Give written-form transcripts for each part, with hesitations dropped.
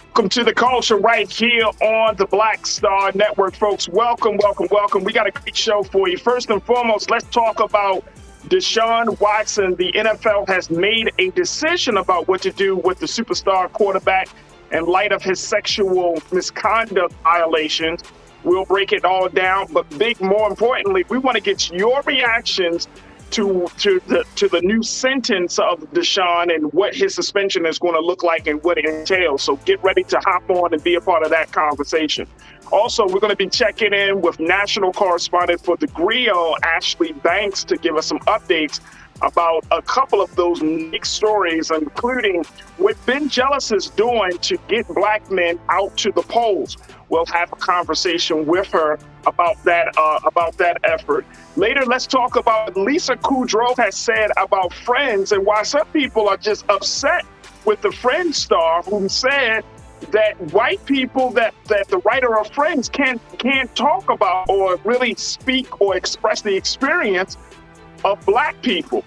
Welcome to the culture right here on the Black Star Network, folks. Welcome. We got a great show for you. First and foremost, let's talk about Deshaun Watson. The NFL has made a decision about what to do with the superstar quarterback in light of his sexual misconduct violations. We'll break it all down, but more importantly, we want to get your reactions to the new sentence of Deshaun and what his suspension is going to look like and what it entails. So get ready to hop on and be a part of that conversation. Also, we're going to be checking in with national correspondent for the Griot, Ashley Banks, to give us some updates about a couple of those unique stories, including what Ben Jealous is doing to get black men out to the polls. We'll have a conversation with her about that effort. Later, let's talk about what Lisa Kudrow has said about Friends and why some people are just upset with the Friends star who said that white people, that the writer of Friends can't talk about or really speak or express the experience of black people.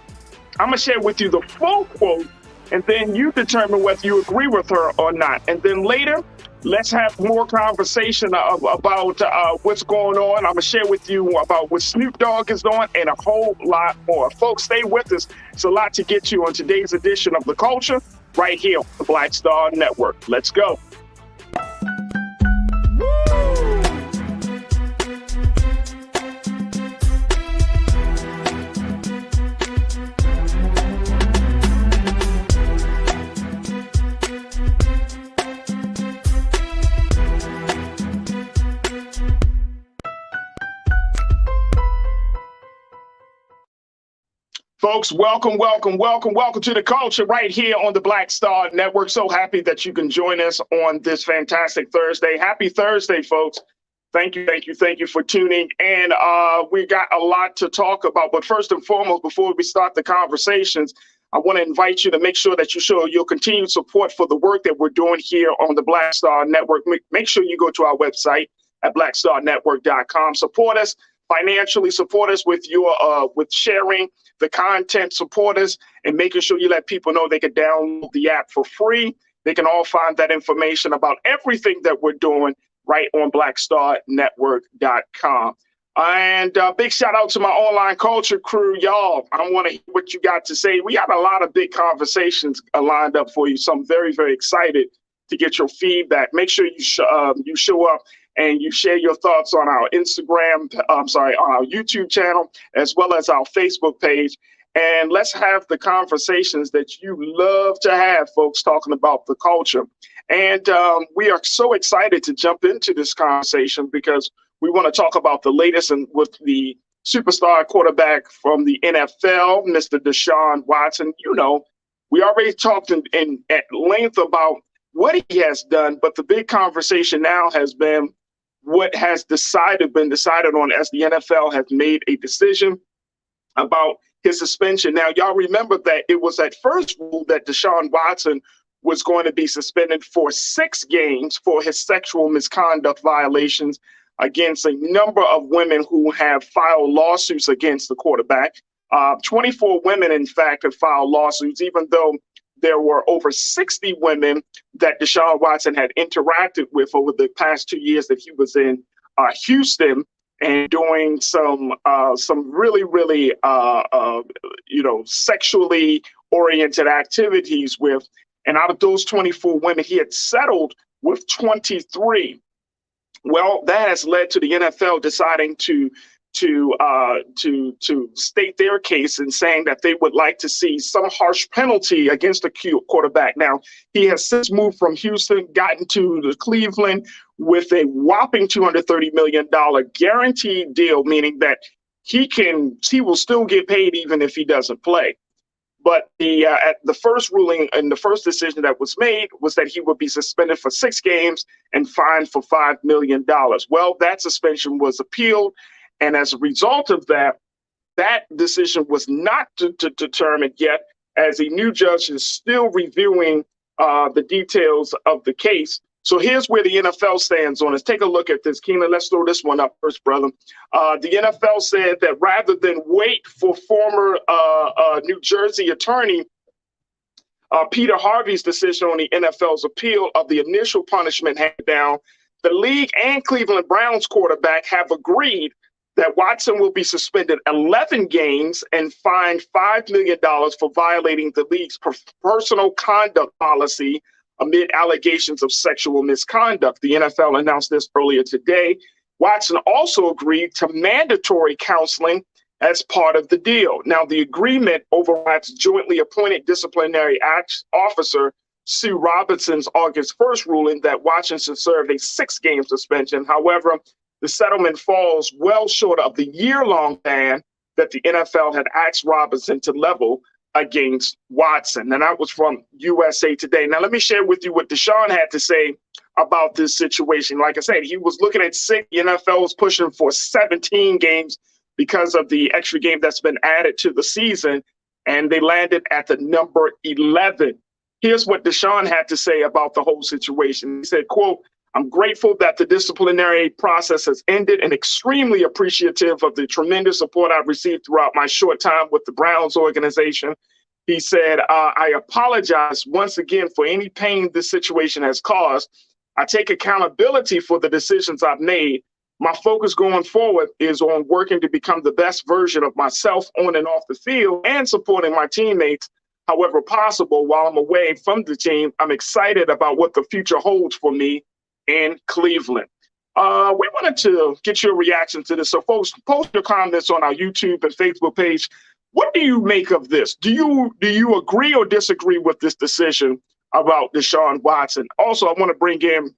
I'm going to share with you the full quote, and then you determine whether you agree with her or not. And then later, let's have more conversation about what's going on. I'm going to share with you about what Snoop Dogg is doing and a whole lot more. Folks, stay with us. It's a lot to get to on today's edition of The Culture right here on the Black Star Network. Let's go. Folks, welcome to the culture right here on the Black Star Network. So happy that you can join us on this fantastic Thursday. Happy Thursday, folks. Thank you for tuning in. We got a lot to talk about, but first and foremost, before we start the conversations, I want to invite you to make sure that you show your continued support for the work that we're doing here on the Black Star Network. Make sure you go to our website at blackstarnetwork.com. Support us financially, support us with with sharing the content, support us, and making sure you let people know they can download the app for free. They can all find that information about everything that we're doing right on blackstarnetwork.com. And big shout out to my online culture crew, y'all. I want to hear what you got to say. We got a lot of big conversations lined up for you, so I'm very, very excited to get your feedback. Make sure you show up and you share your thoughts on our on our YouTube channel, as well as our Facebook page. And let's have the conversations that you love to have, folks, talking about the culture. And we are so excited to jump into this conversation because we want to talk about the latest and with the superstar quarterback from the NFL, Mr. Deshaun Watson. You know, we already talked at length about what he has done, but the big conversation now has been what has been decided on, as the NFL has made a decision about his suspension. Now, y'all remember that it was at first ruled that Deshaun Watson was going to be suspended for 6 games for his sexual misconduct violations against a number of women who have filed lawsuits against the quarterback. 24 women, in fact, have filed lawsuits, even though there were over 60 women that Deshaun Watson had interacted with over the past 2 years that he was in Houston and doing some really, really, sexually oriented activities with. And out of those 24 women, he had settled with 23. Well, that has led to the NFL deciding to state their case and saying that they would like to see some harsh penalty against the quarterback. Now, he has since moved from Houston, gotten to the Cleveland with a whopping $230 million guaranteed deal, meaning that he will still get paid even if he doesn't play. But the first ruling and the first decision that was made was that he would be suspended for 6 games and fined for $5 million. Well, that suspension was appealed. And as a result of that, that decision was not determined yet, as a new judge is still reviewing the details of the case. So here's where the NFL stands on it. Take a look at this. Keenan, let's throw this one up first, brother. The NFL said that rather than wait for former New Jersey attorney Peter Harvey's decision on the NFL's appeal of the initial punishment handed down, the league and Cleveland Browns quarterback have agreed that Watson will be suspended 11 games and fined $5 million for violating the league's personal conduct policy amid allegations of sexual misconduct. The NFL announced this earlier today. Watson also agreed to mandatory counseling as part of the deal. Now, the agreement overrides jointly appointed disciplinary officer Sue Robinson's August 1st ruling that Watson should serve a 6-game suspension. However, the settlement falls well short of the year-long ban that the NFL had asked Robinson to level against Watson. And that was from USA Today. Now, let me share with you what Deshaun had to say about this situation. Like I said, he was looking at 6. The NFL was pushing for 17 games because of the extra game that's been added to the season, and they landed at the number 11. Here's what Deshaun had to say about the whole situation. He said, quote, "I'm grateful that the disciplinary process has ended and extremely appreciative of the tremendous support I've received throughout my short time with the Browns organization." He said, "I apologize once again for any pain this situation has caused. I take accountability for the decisions I've made. My focus going forward is on working to become the best version of myself on and off the field and supporting my teammates however possible while I'm away from the team. I'm excited about what the future holds for me in Cleveland." We wanted to get your reaction to this. So folks, post your comments on our YouTube and Facebook page. What do you make of this? Do you agree or disagree with this decision about Deshaun Watson? Also, I want to bring in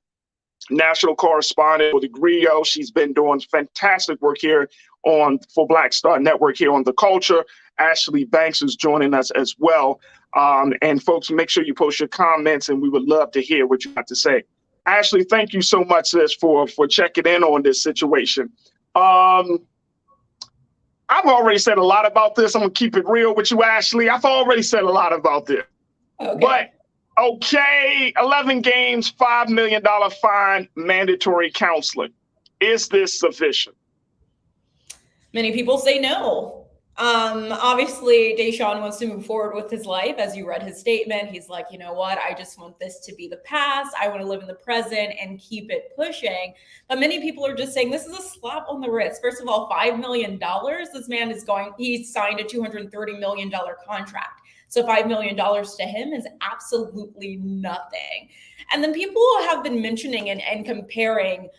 national correspondent for the Griot. She's been doing fantastic work here for Black Star Network here on The Culture. Ashley Banks is joining us as well. And folks, make sure you post your comments, and we would love to hear what you have to say. Ashley, thank you so much, sis, for checking in on this situation. I've already said a lot about this. I'm going to keep it real with you, Ashley. I've already said a lot about this. Okay. But, okay, 11 games, $5 million fine, mandatory counseling. Is this sufficient? Many people say no. Obviously, Deshaun wants to move forward with his life. As you read his statement, he's like, you know what? I just want this to be the past. I want to live in the present and keep it pushing. But many people are just saying this is a slap on the wrist. First of all, $5 million. This man he signed a $230 million contract. So $5 million to him is absolutely nothing. And then people have been mentioning and comparing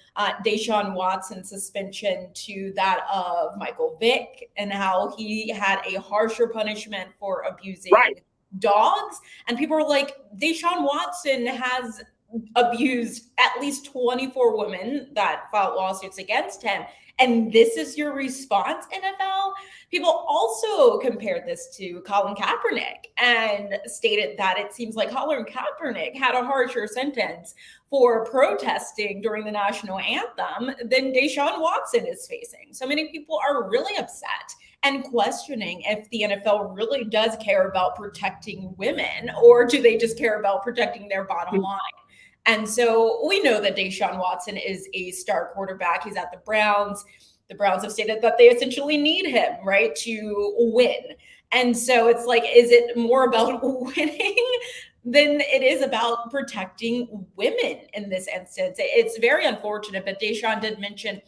Deshaun Watson's suspension to that of Michael Vick and how he had a harsher punishment for abusing dogs. And people are like, Deshaun Watson has abused at least 24 women that filed lawsuits against him. And this is your response, NFL? People also compared this to Colin Kaepernick and stated that it seems like Colin Kaepernick had a harsher sentence for protesting during the national anthem than Deshaun Watson is facing. So many people are really upset and questioning if the NFL really does care about protecting women, or do they just care about protecting their bottom line? And so we know that Deshaun Watson is a star quarterback. He's at the Browns. The Browns have stated that they essentially need him, right, to win. And so it's like, is it more about winning than it is about protecting women in this instance? It's very unfortunate, but Deshaun did mention,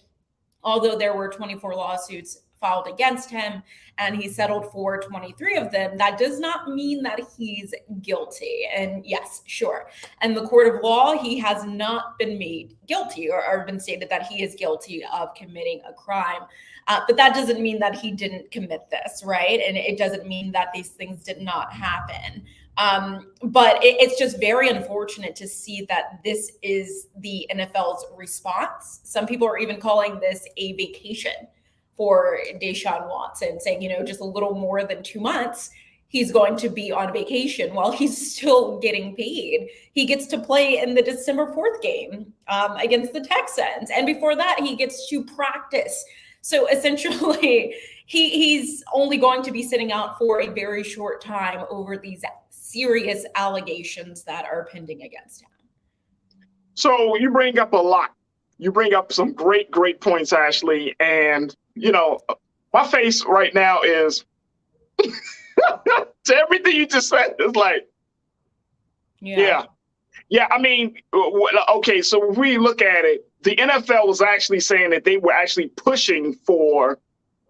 although there were 24 lawsuits filed against him and he settled for 23 of them, that does not mean that he's guilty. And yes, sure. And the court of law, he has not been made guilty or been stated that he is guilty of committing a crime. But that doesn't mean that he didn't commit this, right? And it doesn't mean that these things did not happen. But it's just very unfortunate to see that this is the NFL's response. Some people are even calling this a vacation for Deshaun Watson, saying, just a little more than 2 months, he's going to be on vacation while he's still getting paid. He gets to play in the December 4th game against the Texans. And before that, he gets to practice. So essentially, he's only going to be sitting out for a very short time over these serious allegations that are pending against him. So you bring up a lot. You bring up some great points, Ashley. And, my face right now is to everything you just said is like, Yeah. Yeah. I mean, okay. So if we look at it, the NFL was actually saying that they were actually pushing for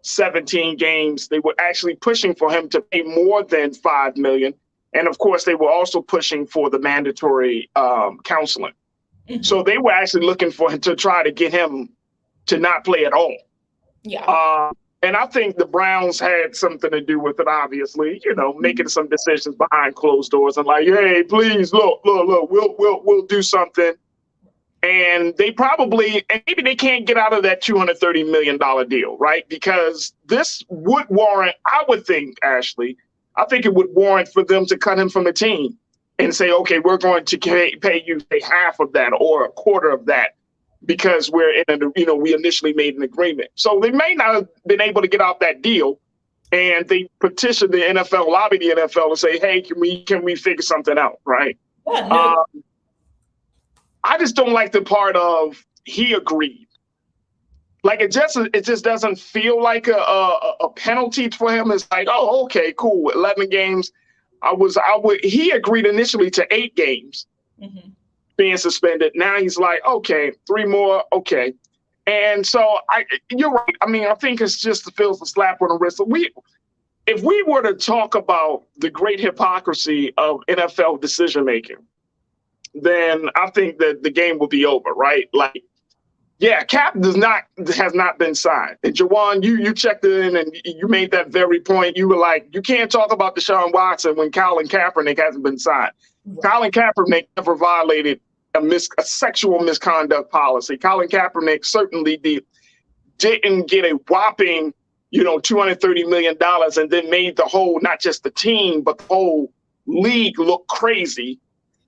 17 games. They were actually pushing for him to pay more than $5 million. And of course, they were also pushing for the mandatory counseling. So they were actually looking for him to try to get him to not play at all. Yeah. And I think the Browns had something to do with it, obviously, making some decisions behind closed doors and like, hey, please, look, we'll do something. And they probably, and maybe they can't get out of that $230 million deal, right? Because this would warrant, I would think, Ashley, I think it would warrant for them to cut him from the team and say, okay, we're going to pay you say half of that or a quarter of that because we're in we initially made an agreement. So they may not have been able to get out that deal. And they petitioned the NFL, lobbied the NFL to say, hey, can we figure something out, right? Yeah, no. I just don't like the part of he agreed. Like it just doesn't feel like a penalty for him. It's like, oh, okay, cool. 11 games. He agreed initially to 8 games being suspended. Now he's like, okay, 3 more. Okay. And so you're right. I mean, I think it's just feels a slap on the wrist. If we were to talk about the great hypocrisy of NFL decision making, then I think that the game will be over, right? Like, yeah, Cap has not been signed. And Jawan, you checked in and you made that very point. You were like, you can't talk about Deshaun Watson when Colin Kaepernick hasn't been signed. Colin Kaepernick never violated a sexual misconduct policy. Colin Kaepernick certainly didn't get a whopping, $230 million and then made the whole, not just the team, but the whole league look crazy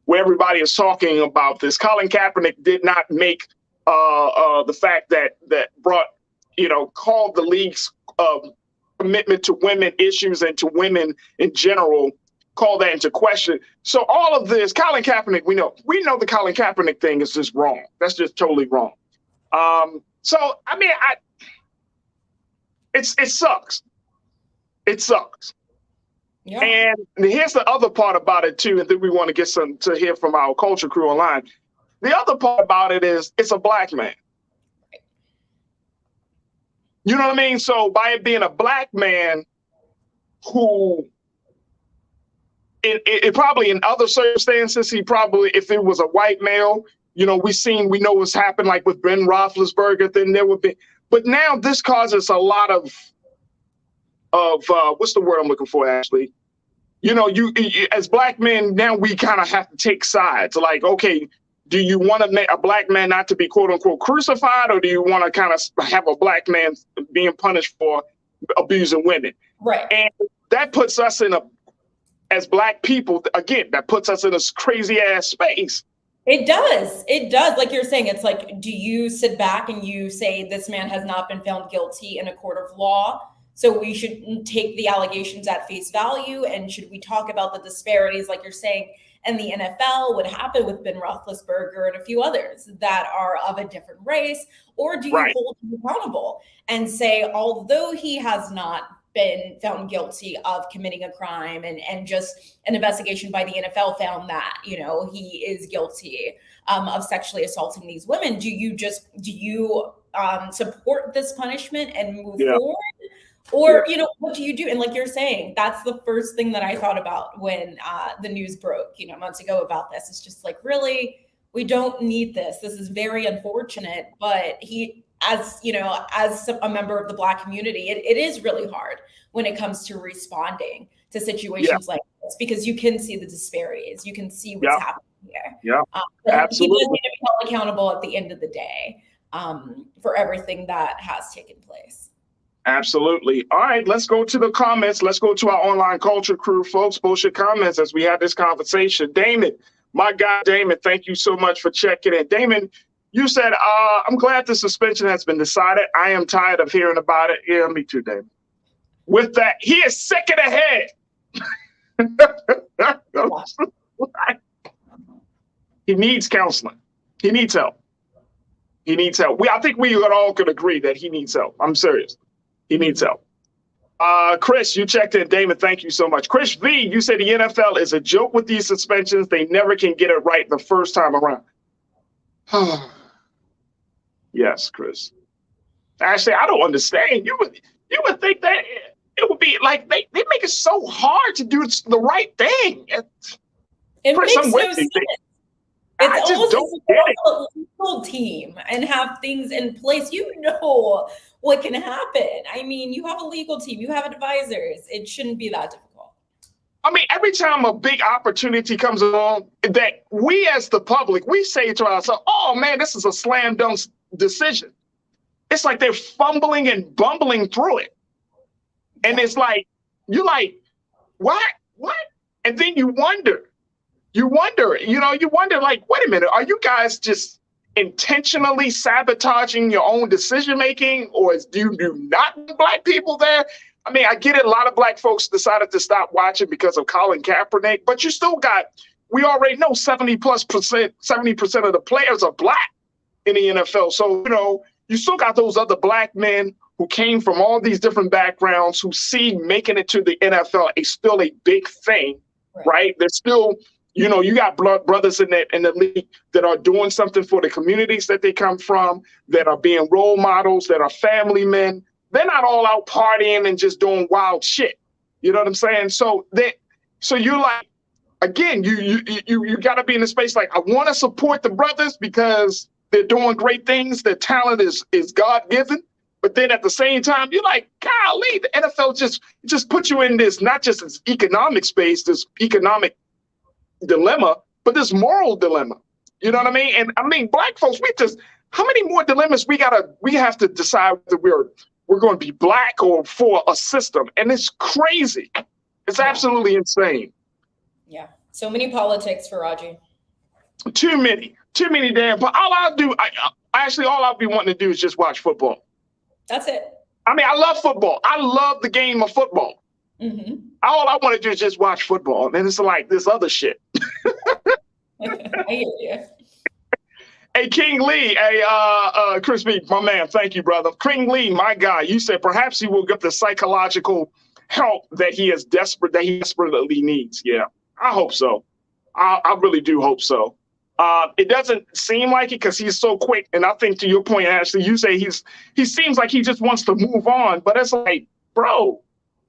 where everybody is talking about this. Colin Kaepernick did not make the fact that brought, called the league's commitment to women issues and to women in general, call that into question. So all of this, Colin Kaepernick, we know the Colin Kaepernick thing is just wrong. That's just totally wrong. So, I mean, it sucks. It sucks. Yeah. And here's the other part about it too, and then we want to get to hear from our culture crew online. The other part about it is it's a black man. You know what I mean? So by it being a black man who it probably in other circumstances, if it was a white male, we know what's happened like with Ben Roethlisberger, then there would be, but now this causes a lot of what's the word I'm looking for, Ashley? You as black men, now we kind of have to take sides. Like, okay, do you want to make a black man not to be quote unquote crucified, or do you want to kind of have a black man being punished for abusing women? Right. And that puts us as black people, again, that puts us in this crazy ass space. It does. It does. Like you're saying, it's like, do you sit back and you say this man has not been found guilty in a court of law? So we should take the allegations at face value. And should we talk about the disparities, like you're saying, in the NFL, what happened with Ben Roethlisberger and a few others that are of a different race? Or do you hold him accountable and say, although he has not been found guilty of committing a crime and just an investigation by the NFL found that, he is guilty of sexually assaulting these women. Do you support this punishment and move forward? Or, what do you do? And like you're saying, that's the first thing that I thought about when the news broke, months ago about this. It's just like, really, we don't need this. This is very unfortunate. But as a member of the Black community, it is really hard when it comes to responding to situations like this, because you can see the disparities. You can see what's happening here. Yeah, He absolutely. does need to be held accountable at the end of the day for everything that has taken place. Absolutely. All right, let's go to the comments. Let's go to our online culture crew, folks. Post your comments as we have this conversation. Damon, my guy, Damon, thank you so much for checking in. Damon, you said, I'm glad the suspension has been decided. I am tired of hearing about it. Yeah, me too, Damon. With that, he is sick in the head. He needs counseling. He needs help. He needs help. I think we all could agree that he needs help. I'm serious. He needs help. Chris, you checked in. Damon, thank you so much. Chris V, you said the NFL is a joke with these suspensions. They never can get it right the first time around. Yes, Chris. Actually, I don't understand. You would think that it would be like they make it so hard to do the right thing. It makes no sense. It's almost don't as if you have a legal team and have things in place. You know what can happen. I mean, you have a legal team, you have advisors. It shouldn't be that difficult. I mean, every time a big opportunity comes along, that we as the public, we say to ourselves, oh man, this is a slam dunk decision. It's like they're fumbling and bumbling through it. And it's like, you're like, what? And then you wonder, like, wait a minute, are you guys just intentionally sabotaging your own decision making, or do you not want Black people there? I mean, I get it. A lot of Black folks decided to stop watching because of Colin Kaepernick, but you still got, we already know 70% of the players are Black in the NFL. So, you still got those other Black men who came from all these different backgrounds who see making it to the NFL is still a big thing, right? They're still, you got brothers in the league that are doing something for the communities that they come from, that are being role models, that are family men. They're not all out partying and just doing wild shit. You know what I'm saying? So you're like, again, you got to be in a space like, I want to support the brothers because they're doing great things. Their talent is God-given. But then at the same time, you're like, golly, the NFL just put you in this, not just this economic space, this economic dilemma, but this moral dilemma. You know what I mean? And I mean, Black folks, how many more dilemmas we have to decide that we're going to be Black or for a system. And it's crazy. It's absolutely insane. Yeah. So many politics, Farajii. Too many damn. But all I'll be wanting to do is just watch football. That's it. I mean, I love football. I love the game of football. Mm-hmm. All I want to do is just watch football. And it's like this other shit. I hear you. Hey, King Lee. Hey, Chris B, my man. Thank you, brother. King Lee, my guy. You said perhaps he will get the psychological help that he desperately needs. Yeah, I hope so. I really do hope so. It doesn't seem like it because he's so quick. And I think to your point, Ashley, you say he seems like he just wants to move on. But it's like, bro,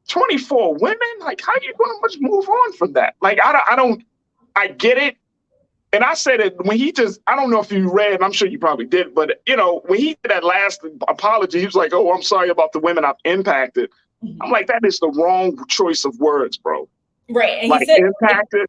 24 women? Like, how are you going to much move on from that? Like, I get it. And I said it when I don't know if you read, I'm sure you probably did, but when he did that last apology, he was like, oh, I'm sorry about the women I've impacted. Mm-hmm. I'm like, that is the wrong choice of words, bro. Right. And like, he said impacted.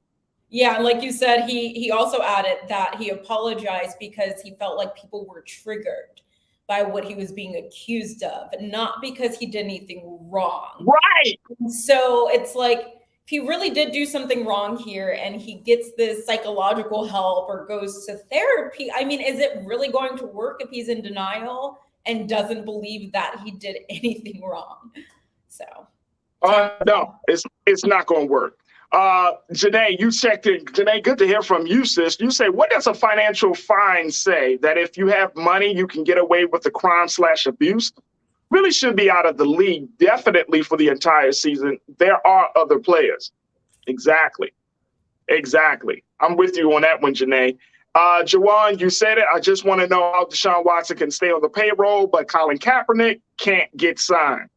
Yeah, and like you said, he also added that he apologized because he felt like people were triggered by what he was being accused of, not because he did anything wrong. Right. So it's like, if he really did do something wrong here and he gets this psychological help or goes to therapy, I mean, is it really going to work if he's in denial and doesn't believe that he did anything wrong? So. No, it's not going to work. Janae, you checked in. Janae, good to hear from you, sis. You say, what does a financial fine say? That if you have money, you can get away with the crime/abuse? Really should be out of the league, definitely for the entire season. There are other players. Exactly. I'm with you on that one, Janae. Jawan, you said it. I just want to know how Deshaun Watson can stay on the payroll, but Colin Kaepernick can't get signed.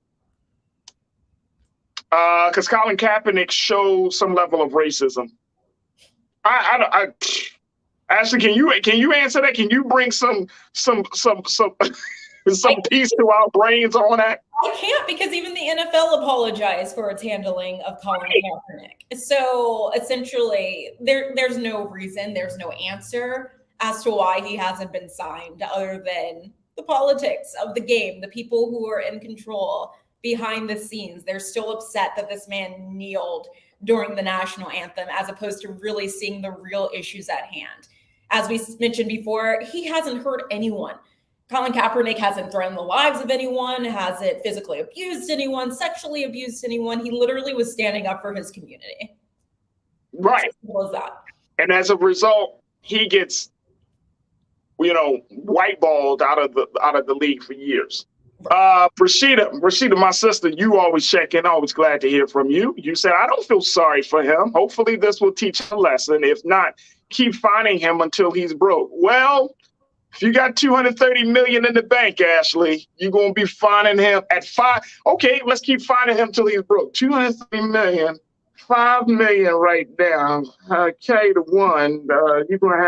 Because Colin Kaepernick shows some level of racism. Ashley, can you answer that? Can you bring some peace to our brains on that? I can't, because even the NFL apologized for its handling of Colin Kaepernick. So essentially, there's no reason, there's no answer as to why he hasn't been signed, other than the politics of the game, the people who are in control behind the scenes. They're still upset that this man kneeled during the national anthem, as opposed to really seeing the real issues at hand. As we mentioned before, he hasn't hurt anyone. Colin Kaepernick hasn't threatened the lives of anyone, hasn't physically abused anyone, sexually abused anyone. He literally was standing up for his community. Right. As simple as that. And as a result, he gets, whiteballed out of the league for years. Rashida, my sister, you always check in. Always glad to hear from you. You said, I don't feel sorry for him. Hopefully this will teach him a lesson. If not, keep finding him until he's broke. Well, if you got $230 million in the bank, Ashley, you're going to be finding him at $5. Okay, let's keep finding him till he's broke. $230 million, $5 million right now. Okay, to one. You're going to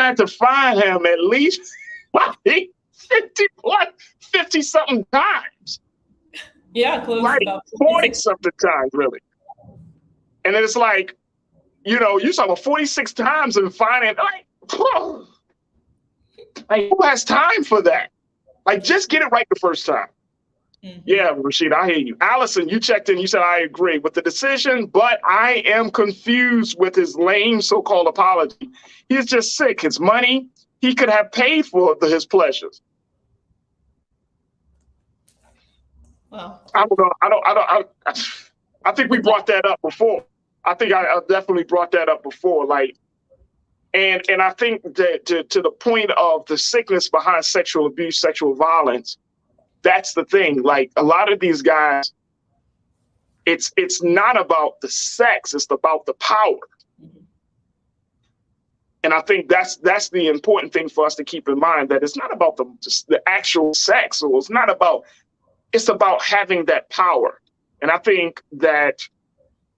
have to find him at least 50 something times. Yeah, close like about 40 something times, really. And then it's like, you saw about 46 times and finding like, who has time for that? Like, just get it right the first time. Mm-hmm. Yeah, Rashida, I hear you. Allison, you checked in. You said, I agree with the decision, but I am confused with his lame so-called apology. He's just sick. His money, he could have paid for his pleasures. Well, I don't know. I think we brought that up before. I think I definitely brought that up before. Like, and I think that to the point of the sickness behind sexual abuse, sexual violence, that's the thing. Like, a lot of these guys, it's not about the sex, it's about the power. Mm-hmm. And I think that's the important thing for us to keep in mind, that it's not about the actual sex, or it's about having that power. And I think that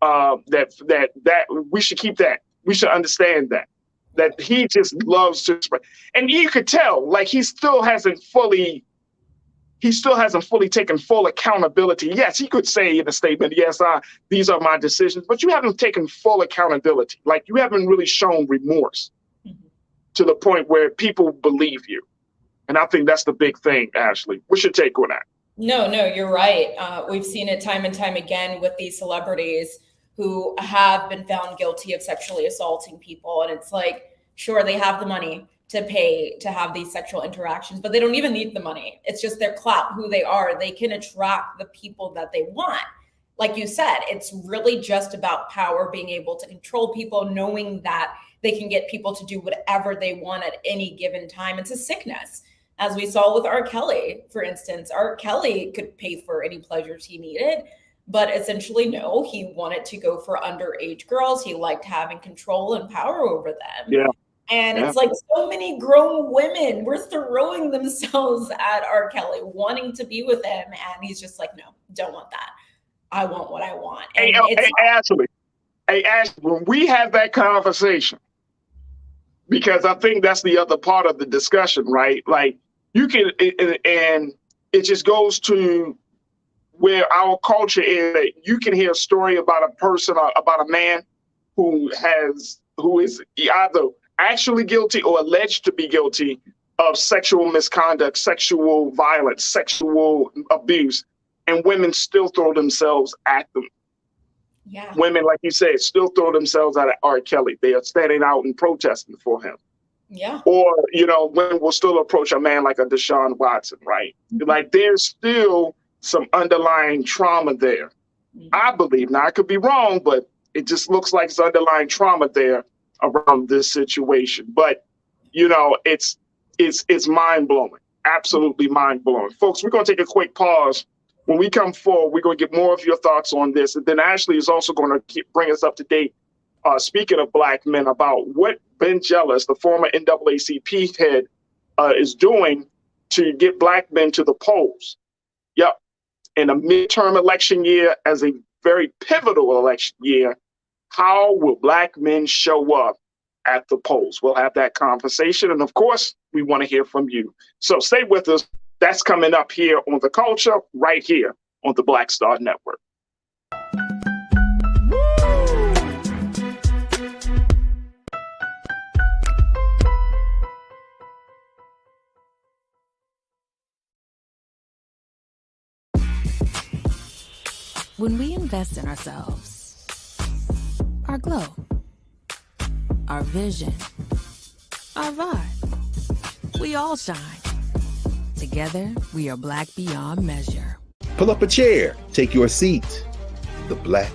that we should keep that. We should understand that he just loves to express. And you could tell, like, he still hasn't fully taken full accountability. Yes, he could say in a statement, yes, these are my decisions, but you haven't taken full accountability. Like, you haven't really shown remorse to the point where people believe you. And I think that's the big thing, Ashley. What's your take on that? No, you're right. We've seen it time and time again with these celebrities who have been found guilty of sexually assaulting people. And it's like, sure, they have the money to pay to have these sexual interactions, but they don't even need the money. It's just their clout, who they are. They can attract the people that they want. Like you said, it's really just about power, being able to control people, knowing that they can get people to do whatever they want at any given time. It's a sickness. As we saw with R. Kelly, for instance, R. Kelly could pay for any pleasures he needed, but essentially, no, he wanted to go for underage girls. He liked having control and power over them. Yeah. And it's like, so many grown women were throwing themselves at R. Kelly, wanting to be with him. And he's just like, no, don't want that. I want what I want. And Ashley, when we have that conversation, because I think that's the other part of the discussion, right? Like, you can, and it just goes to where our culture is, that you can hear a story about a person, about a man who is either actually guilty or alleged to be guilty of sexual misconduct, sexual violence, sexual abuse, and women still throw themselves at them. Yeah. Women, like you said, still throw themselves at R. Kelly. They are standing out and protesting for him. Yeah. Or, women will still approach a man like a Deshaun Watson, right? Mm-hmm. Like, there's still some underlying trauma there. Mm-hmm. I believe. Now, I could be wrong, but it just looks like it's underlying trauma there around this situation. But, it's mind-blowing, absolutely mind-blowing. Folks, we're going to take a quick pause. When we come forward, we're going to get more of your thoughts on this. And then Ashley is also going to bring us up to date, speaking of black men, about what Ben Jealous, the former NAACP head, is doing to get black men to the polls. Yep. In a midterm election year, as a very pivotal election year, how will black men show up at the polls? We'll have that conversation. And of course, we want to hear from you. So stay with us. That's coming up here on The Culture, right here on the Black Star Network. When we invest in ourselves, our glow, our vision, our vibe, we all shine. Together, we are black beyond measure. Pull up a chair, take your seat. The Black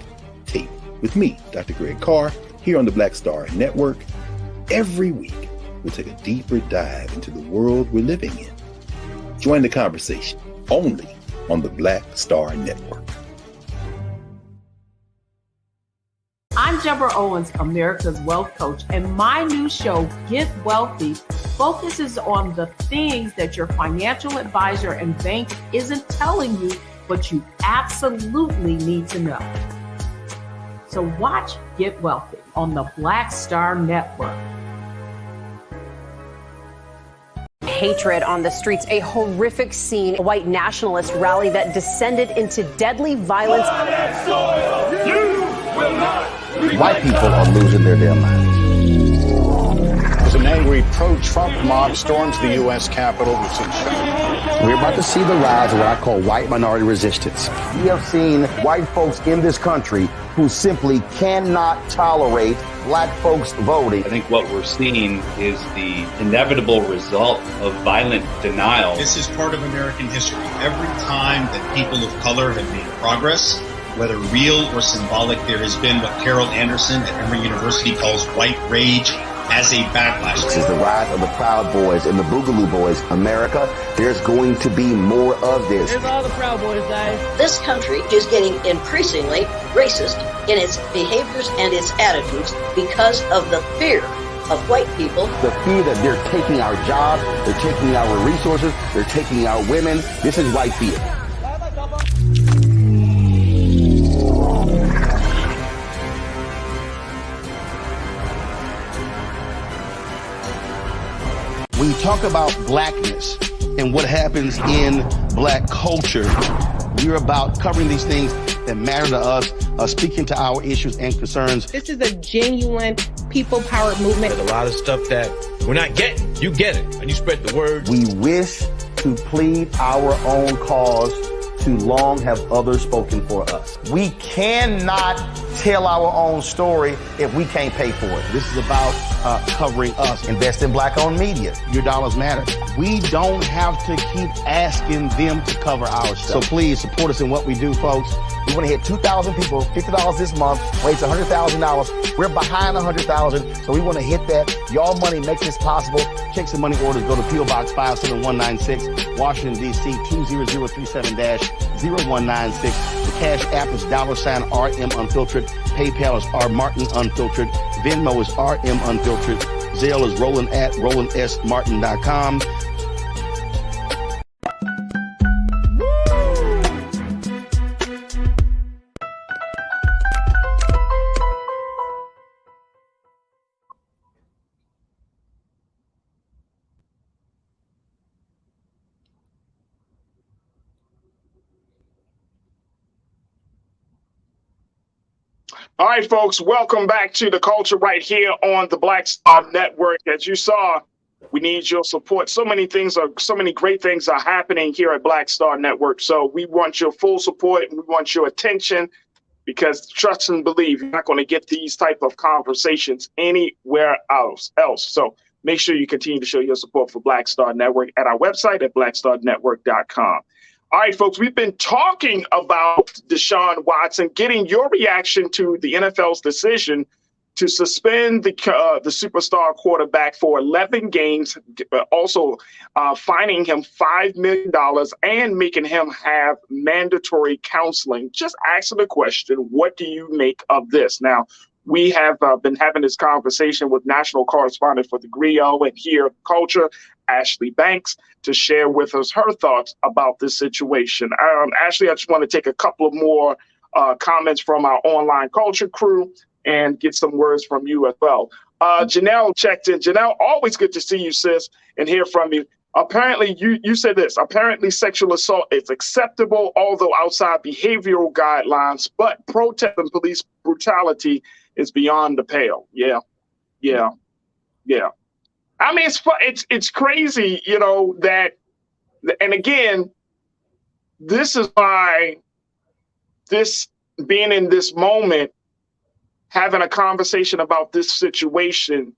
Tape with me, Dr. Greg Carr, here on the Black Star Network. Every week, we'll take a deeper dive into the world we're living in. Join the conversation only on the Black Star Network. I'm Deborah Owens, America's Wealth Coach, and my new show, Get Wealthy, focuses on the things that your financial advisor and bank isn't telling you, but you absolutely need to know. So watch Get Wealthy on the Black Star Network. Hatred on the streets, a horrific scene, a white nationalist rally that descended into deadly violence. White people are losing their damn minds. An angry pro-Trump mob storms the U.S. Capitol. We're about to see the rise of what I call white minority resistance. We have seen white folks in this country who simply cannot tolerate black folks voting. I think what we're seeing is the inevitable result of violent denial. This is part of American history. Every time that people of color have made progress, whether real or symbolic, there has been what Carol Anderson at Emory University calls white rage as a backlash. This is the rise of the Proud Boys and the Boogaloo Boys. America, there's going to be more of this. There's all the Proud Boys, guys. This country is getting increasingly racist in its behaviors and its attitudes because of the fear of white people. The fear that they're taking our jobs, they're taking our resources, they're taking our women. This is white fear. When you talk about blackness and what happens in black culture, we're about covering these things that matter to us, speaking to our issues and concerns. This is a genuine people-powered movement. There's a lot of stuff that we're not getting. You get it, and you spread the word. We wish to plead our own cause. Too long have others spoken for us. We cannot tell our own story if we can't pay for it. This is about covering us. Invest in black-owned media. Your dollars matter. We don't have to keep asking them to cover our stuff. So please support us in what we do, folks. We want to hit 2,000 people, $50 this month, raise $100,000. We're behind 100,000, so we want to hit that. Y'all money makes this possible. Checks and money orders go to P.O. Box 57196, Washington, D.C. 20037-0196. The Cash App is $RM Unfiltered. PayPal is R Martin Unfiltered. Venmo is RM Unfiltered. Zelle is Roland at RolandSMartin.com. All right, folks, welcome back to The Culture right here on the Black Star Network. As you saw, we need your support. So many great things are happening here at Black Star Network. So we want your full support and we want your attention, because trust and believe, you're not going to get these type of conversations anywhere else. So make sure you continue to show your support for Black Star Network at our website at blackstarnetwork.com. All right, folks, we've been talking about Deshaun Watson, getting your reaction to the NFL's decision to suspend the superstar quarterback for 11 games, also fining him $5 million and making him have mandatory counseling. Just asking the question, what do you make of this? Now, we have been having this conversation with national correspondent for the Griot and Here Culture, Ashley Banks, to share with us her thoughts about this situation. Ashley, I just want to take a couple of more comments from our online culture crew and get some words from you as well. Janelle checked in. Janelle, always good to see you, sis, and hear from you. Apparently, you said this, apparently sexual assault is acceptable, although outside behavioral guidelines, but protest and police brutality is beyond the pale. Yeah. I mean, it's crazy, you know, that, and again, this is why this being in this moment, having a conversation about this situation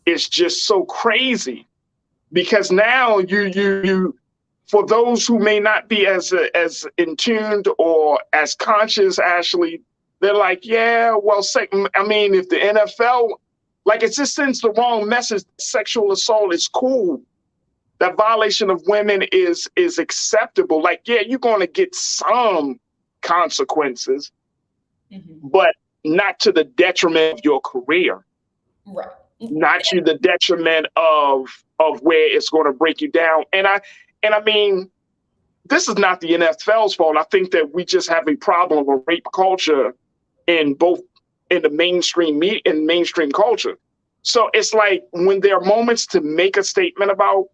is just so crazy, because now you for those who may not be as in tuned or as conscious, Ashley, they're like, yeah, well, I mean, if the NFL, like, it just sends the wrong message. Sexual assault is cool. that violation of women is acceptable. Like, yeah, you're going to get some consequences, but not to the detriment of your career. Right. Not to the detriment of where it's going to break you down. And I mean, this is not the NFL's fault. I think that we just have a problem of rape culture in the mainstream media and mainstream culture. So it's like when there are moments to make a statement about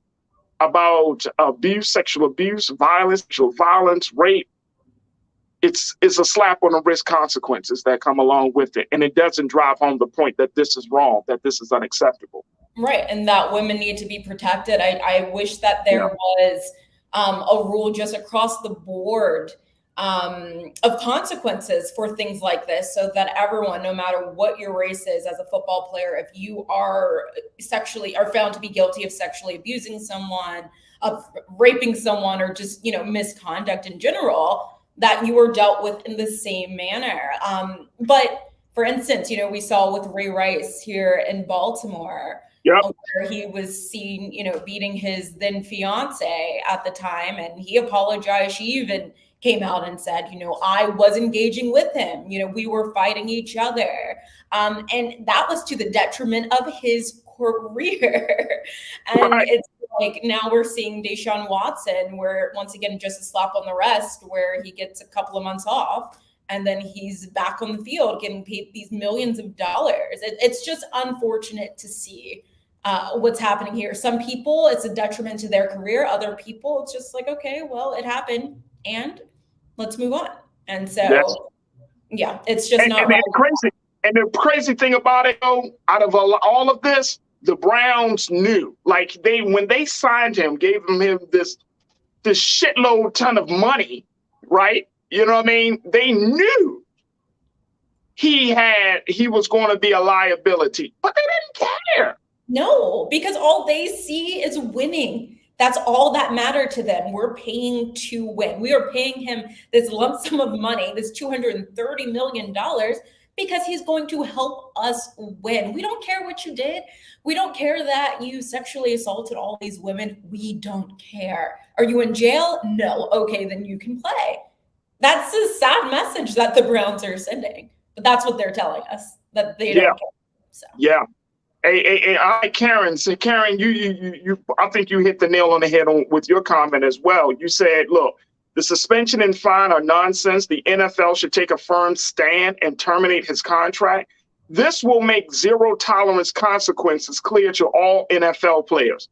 abuse, sexual abuse, violence, sexual violence, rape, it's a slap on the wrist consequences that come along with it. And it doesn't drive home the point that this is wrong, that this is unacceptable. Right. And that women need to be protected. I wish that there was a rule just across the board of consequences for things like this, so that everyone, no matter what your race is as a football player, if you are found to be guilty of sexually abusing someone, of raping someone, or just, misconduct in general, that you were dealt with in the same manner. But for instance, we saw with Ray Rice here in Baltimore, where he was seen, beating his then fiance at the time, and he apologized. She even came out and said, I was engaging with him. We were fighting each other. And that was to the detriment of his career. And it's like, now we're seeing Deshaun Watson, where once again, just a slap on the wrist, where he gets a couple of months off and then he's back on the field getting paid these millions of dollars. It's just unfortunate to see what's happening here. Some people, it's a detriment to their career. Other people, it's just like, okay, well, it happened and let's move on. And so, it's just not right. Crazy. And the crazy thing about it, though, out of all of this, the Browns knew. Like, when they signed him, gave him this shitload ton of money, right? You know what I mean? They knew he was going to be a liability, but they didn't care. No, because all they see is winning. That's all that mattered to them. We're paying to win. We are paying him this lump sum of money, this $230 million, because he's going to help us win. We don't care what you did. We don't care that you sexually assaulted all these women. We don't care. Are you in jail? No. Okay, then you can play. That's a sad message that the Browns are sending. But that's what they're telling us, that they don't care. So. Yeah. Hey, Karen. So Karen, you I think you hit the nail on the head with your comment as well. You said, look, the suspension and fine are nonsense. The NFL should take a firm stand and terminate his contract. This will make zero tolerance consequences clear to all NFL players.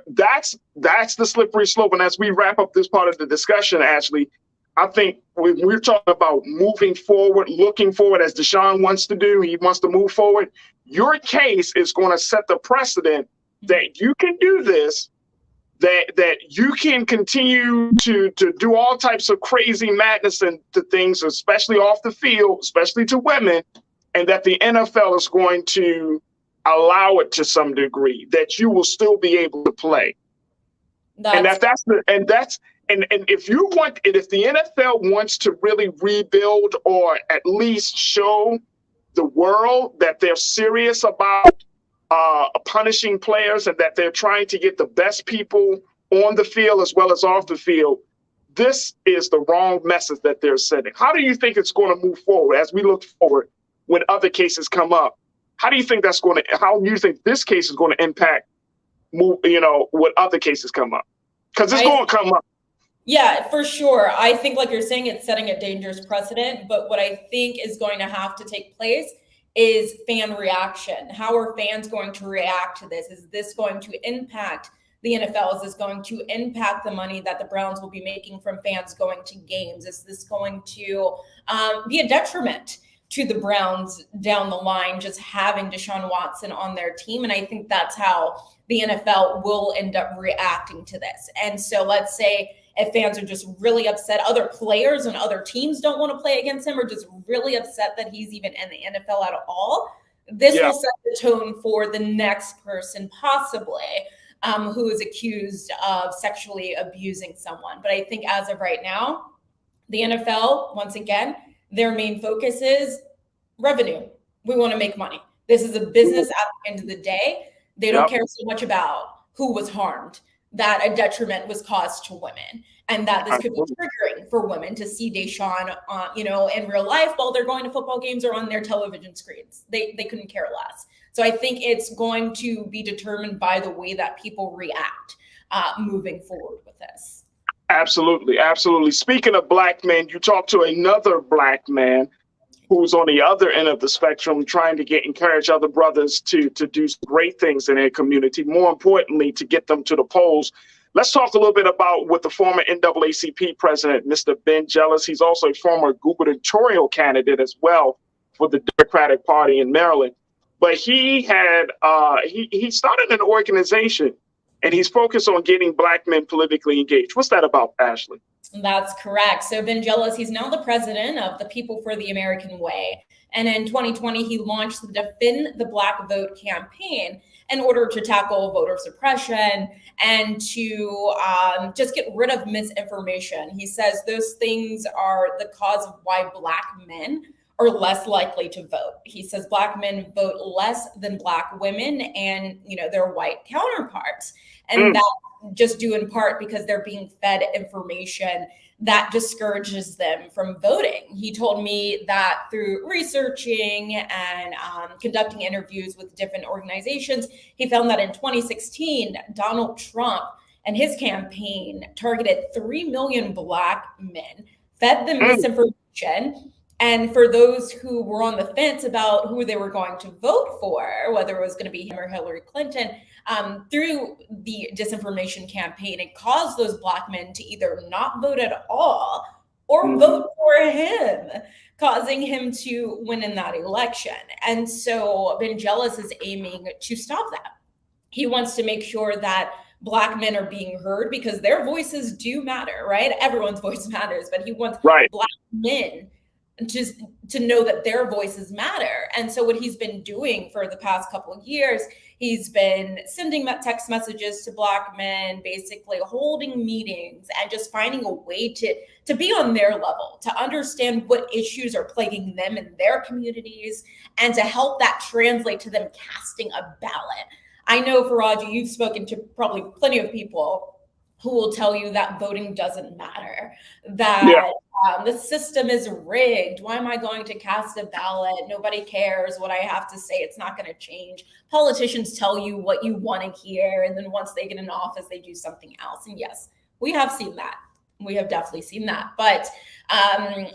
That's the slippery slope. And as we wrap up this part of the discussion, Ashley, I think when we're talking about moving forward, looking forward, as Deshaun wants to do, he wants to move forward. Your case is going to set the precedent that you can do this, that you can continue to do all types of crazy madness and to things, especially off the field, especially to women, and that the NFL is going to allow it to some degree, that you will still be able to play. And if the NFL wants to really rebuild, or at least show the world that they're serious about punishing players and that they're trying to get the best people on the field as well as off the field, this is the wrong message that they're sending. How do you think it's going to move forward as we look forward when other cases come up? How do you think this case is going to impact, what other cases come up? Because it's going to come up. Yeah, for sure. I think, like you're saying, it's setting a dangerous precedent. But what I think is going to have to take place is fan reaction. How are fans going to react to this? Is this going to impact the NFL? Is this going to impact the money that the Browns will be making from fans going to games? Is this going to be a detriment to the Browns down the line, just having Deshaun Watson on their team? And I think that's how the NFL will end up reacting to this. And so let's say if fans are just really upset, other players and other teams don't want to play against him, or just really upset that he's even in the NFL at all, this will set the tone for the next person possibly who is accused of sexually abusing someone. But I think as of right now, the NFL, once again, their main focus is revenue. We want to make money. This is a business at the end of the day. They don't care so much about who was harmed. that a detriment was caused to women, and that this could be triggering for women to see Deshaun, in real life while they're going to football games or on their television screens. They couldn't care less. So I think it's going to be determined by the way that people react moving forward with this. Absolutely, absolutely. Speaking of black men, you talk to another black man who's on the other end of the spectrum, trying to encourage other brothers to do great things in their community, more importantly, to get them to the polls. Let's talk a little bit about with the former NAACP president, Mr. Ben Jealous. He's also a former gubernatorial candidate as well for the Democratic Party in Maryland. But he had he started an organization, and he's focused on getting black men politically engaged. What's that about, Ashley? That's correct. So Ben Jealous, he's now the president of the People for the American Way. And in 2020, he launched the Defend the Black Vote campaign in order to tackle voter suppression and to just get rid of misinformation. He says those things are the cause of why black men are less likely to vote. He says black men vote less than black women and, their white counterparts. And that's just due in part because they're being fed information that discourages them from voting. He told me that through researching and conducting interviews with different organizations, he found that in 2016, Donald Trump and his campaign targeted 3 million black men, fed them misinformation. And for those who were on the fence about who they were going to vote for, whether it was going to be him or Hillary Clinton, through the disinformation campaign, it caused those black men to either not vote at all or vote for him, causing him to win in that election. And so Ben Jealous is aiming to stop that. He wants to make sure that black men are being heard because their voices do matter, right? Everyone's voice matters, but he wants black men just to know that their voices matter. And so what he's been doing for the past couple of years, he's been sending text messages to black men, basically holding meetings and just finding a way to be on their level, to understand what issues are plaguing them in their communities, and to help that translate to them casting a ballot. I know, Farajii, you've spoken to probably plenty of people who will tell you that voting doesn't matter, that the system is rigged. Why am I going to cast a ballot? Nobody cares what I have to say. It's not going to change. Politicians tell you what you want to hear, and then once they get in office, they do something else. And yes, we have seen that. We have definitely seen that. But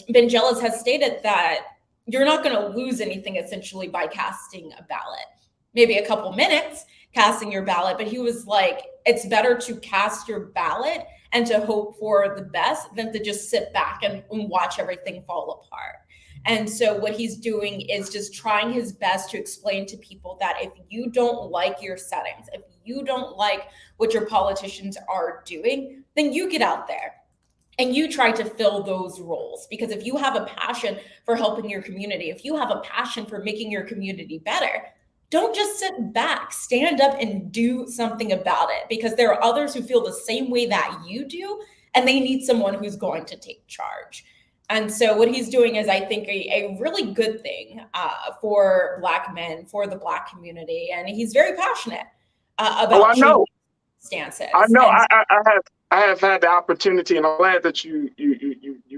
Ben Jealous has stated that you're not going to lose anything essentially by casting a ballot. Maybe a couple minutes casting your ballot, but he was like, it's better to cast your ballot and to hope for the best than to just sit back and watch everything fall apart. And so what he's doing is just trying his best to explain to people that if you don't like your settings, if you don't like what your politicians are doing, then you get out there and you try to fill those roles. Because if you have a passion for helping your community, if you have a passion for making your community better, don't just sit back, stand up and do something about it, because there are others who feel the same way that you do, and they need someone who's going to take charge. And so what he's doing is, I think, a really good thing for black men, for the black community. And he's very passionate about stances. I know. I have had the opportunity, and I'm glad that you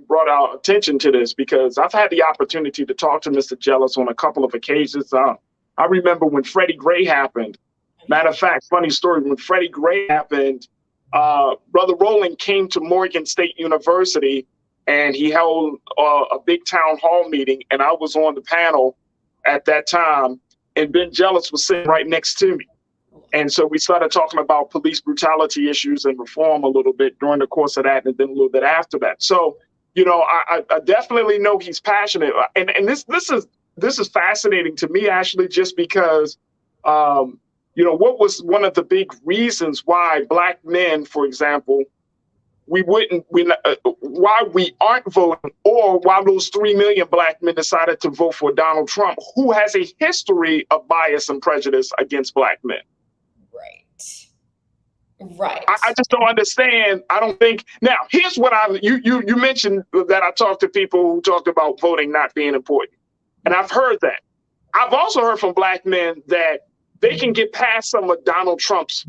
brought our attention to this, because I've had the opportunity to talk to Mr. Jealous on a couple of occasions. I remember when Freddie Gray happened. Matter of fact, funny story, when Freddie Gray happened, Brother Rowland came to Morgan State University, and he held a big town hall meeting, and I was on the panel at that time, and Ben Jealous was sitting right next to me. And so we started talking about police brutality issues and reform a little bit during the course of that, and then a little bit after that. So, I definitely know he's passionate, and this is fascinating to me, Ashley, just because, what was one of the big reasons why black men, for example, why we aren't voting, or why those 3 million black men decided to vote for Donald Trump, who has a history of bias and prejudice against black men. Right. I just don't understand. I don't think. Now, here's what you mentioned that I talked to people who talked about voting not being important. And I've heard that. I've also heard from black men that they can get past some of Donald Trump's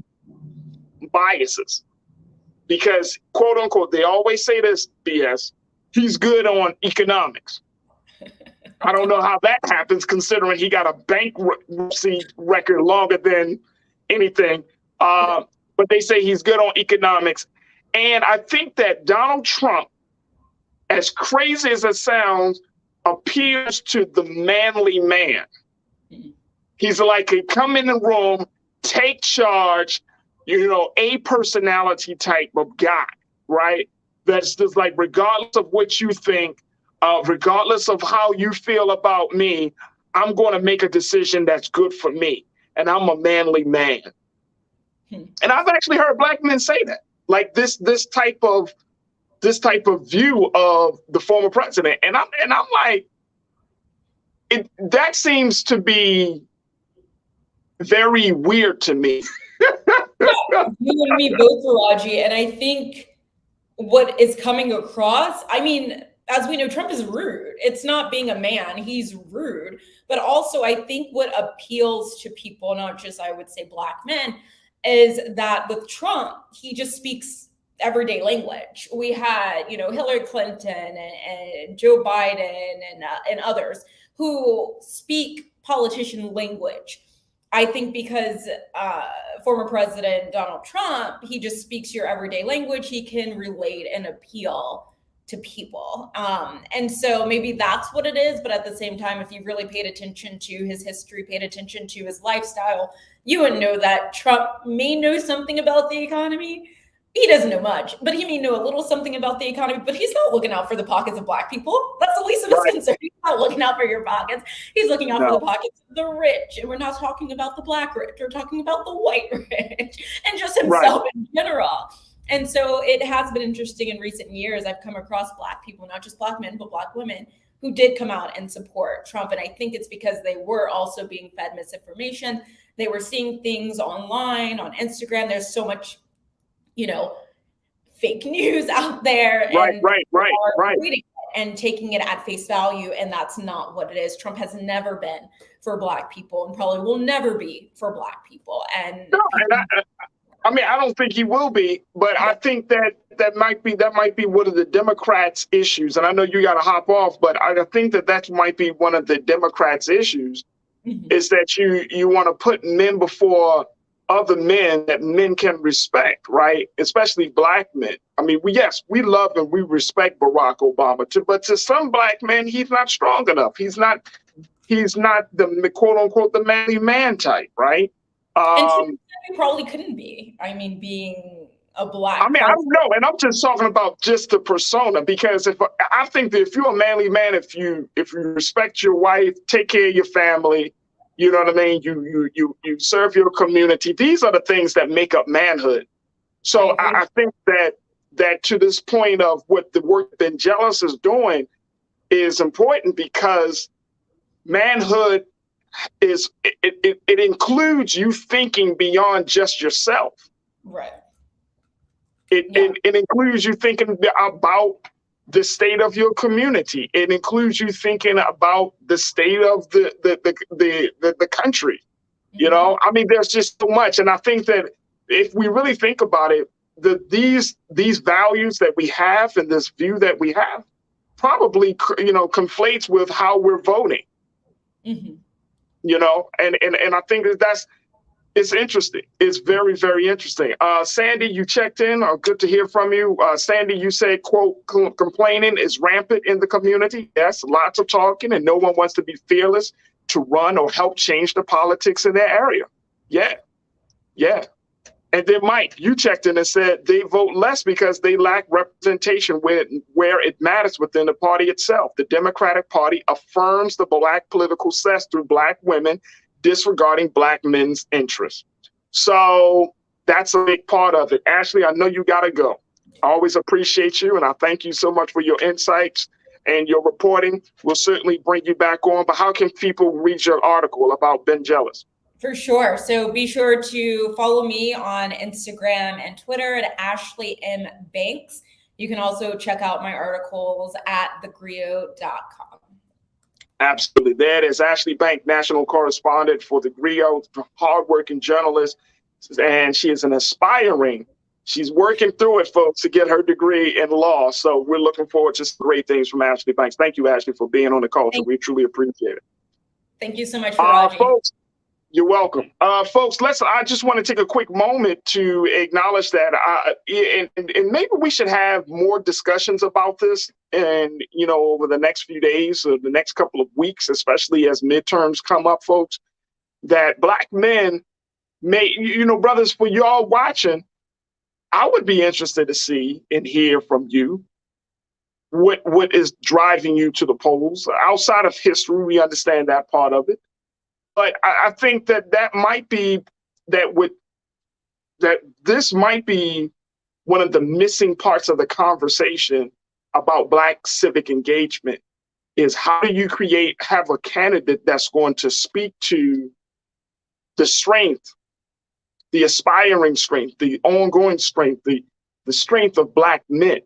biases. Because, quote unquote, they always say this, BS, he's good on economics. I don't know how that happens, considering he got a bankruptcy record longer than anything. But they say he's good on economics. And I think that Donald Trump, as crazy as it sounds, appeals to the manly man. He's like a come in the room, take charge, a personality type of guy, right? That's just like, regardless of what you think, regardless of how you feel about me, I'm going to make a decision that's good for me. And I'm a manly man. And I've actually heard black men say that, like this type of view of the former president. And I'm like, that seems to be very weird to me. You and me both, Farajii. And I think what is coming across, I mean, as we know, Trump is rude. It's not being a man, he's rude. But also, I think what appeals to people, not just, I would say, black men, is that with Trump, he just speaks everyday language. We had, Hillary Clinton and Joe Biden and others who speak politician language. I think because former President Donald Trump, he just speaks your everyday language. He can relate and appeal to people. And so maybe that's what it is. But at the same time, if you really paid attention to his history, paid attention to his lifestyle, you would know that Trump may know something about the economy. He doesn't know much, but he may know a little something about the economy, but he's not looking out for the pockets of black people. That's the least of his concern. He's not looking out for your pockets. He's looking out for the pockets of the rich. And we're not talking about the black rich. We're talking about the white rich and just himself in general. And so it has been interesting in recent years. I've come across black people, not just black men, but black women, who did come out and support Trump. And I think it's because they were also being fed misinformation. They were seeing things online, on Instagram. There's so much, fake news out there. Right. And taking it at face value. And that's not what it is. Trump has never been for black people and probably will never be for black people. And I don't think he will be, but I think that might be one of the Democrats' issues. And I know you got to hop off, but I think that might be one of the Democrats' issues, is that you want to put men before other men that men can respect, right? Especially black men. I mean, we love and we respect Barack Obama, but to some black men, he's not strong enough. He's not the quote unquote the manly man type, right? And he probably couldn't be. I mean, being a black. I don't know, and I'm just talking about just the persona, because I think that if you're a manly man, if you respect your wife, take care of your family, you know what I mean? You serve your community. These are the things that make up manhood. So I think that to this point of what the work Ben Jealous is doing is important, because manhood it includes you thinking beyond just yourself. Right. It includes you thinking about the state of your community. It includes you thinking about the state of the country. I mean, there's just so much. And I think that if we really think about it, these values that we have and this view that we have probably, conflates with how we're voting. And I think it's interesting. It's very, very interesting. Sandy, you checked in. Good to hear from you. Sandy, you said, quote, complaining is rampant in the community. Yes, lots of talking, and no one wants to be fearless to run or help change the politics in their area. Yeah. And then Mike, you checked in and said they vote less because they lack representation where it matters within the party itself. The Democratic Party affirms the black political set through black women, disregarding black men's interests. So that's a big part of it. Ashley, I know you got to go. I always appreciate you, and I thank you so much for your insights and your reporting. We'll certainly bring you back on, but how can people read your article about Ben Jealous? For sure. So be sure to follow me on Instagram and Twitter at Ashley M. Banks. You can also check out my articles at thegrio.com. Absolutely. There it is. Ashley Bank, national correspondent for The Griot, hardworking journalist. and she is an aspiring. She's working through it, folks, to get her degree in law. So we're looking forward to some great things from Ashley Banks. Thank you, Ashley, for being on the culture. We truly appreciate it. Thank you so much, Farajii. Folks, you're welcome. Folks, I just want to take a quick moment to acknowledge that, and maybe we should have more discussions about this and, over the next few days or the next couple of weeks, especially as midterms come up, folks, that Black men may, brothers, for y'all watching, I would be interested to see and hear from you what is driving you to the polls. Outside of history, we understand that part of it. But I think that this might be one of the missing parts of the conversation about Black civic engagement is how do you have a candidate that's going to speak to the strength, the aspiring strength, the ongoing strength, the strength of Black men.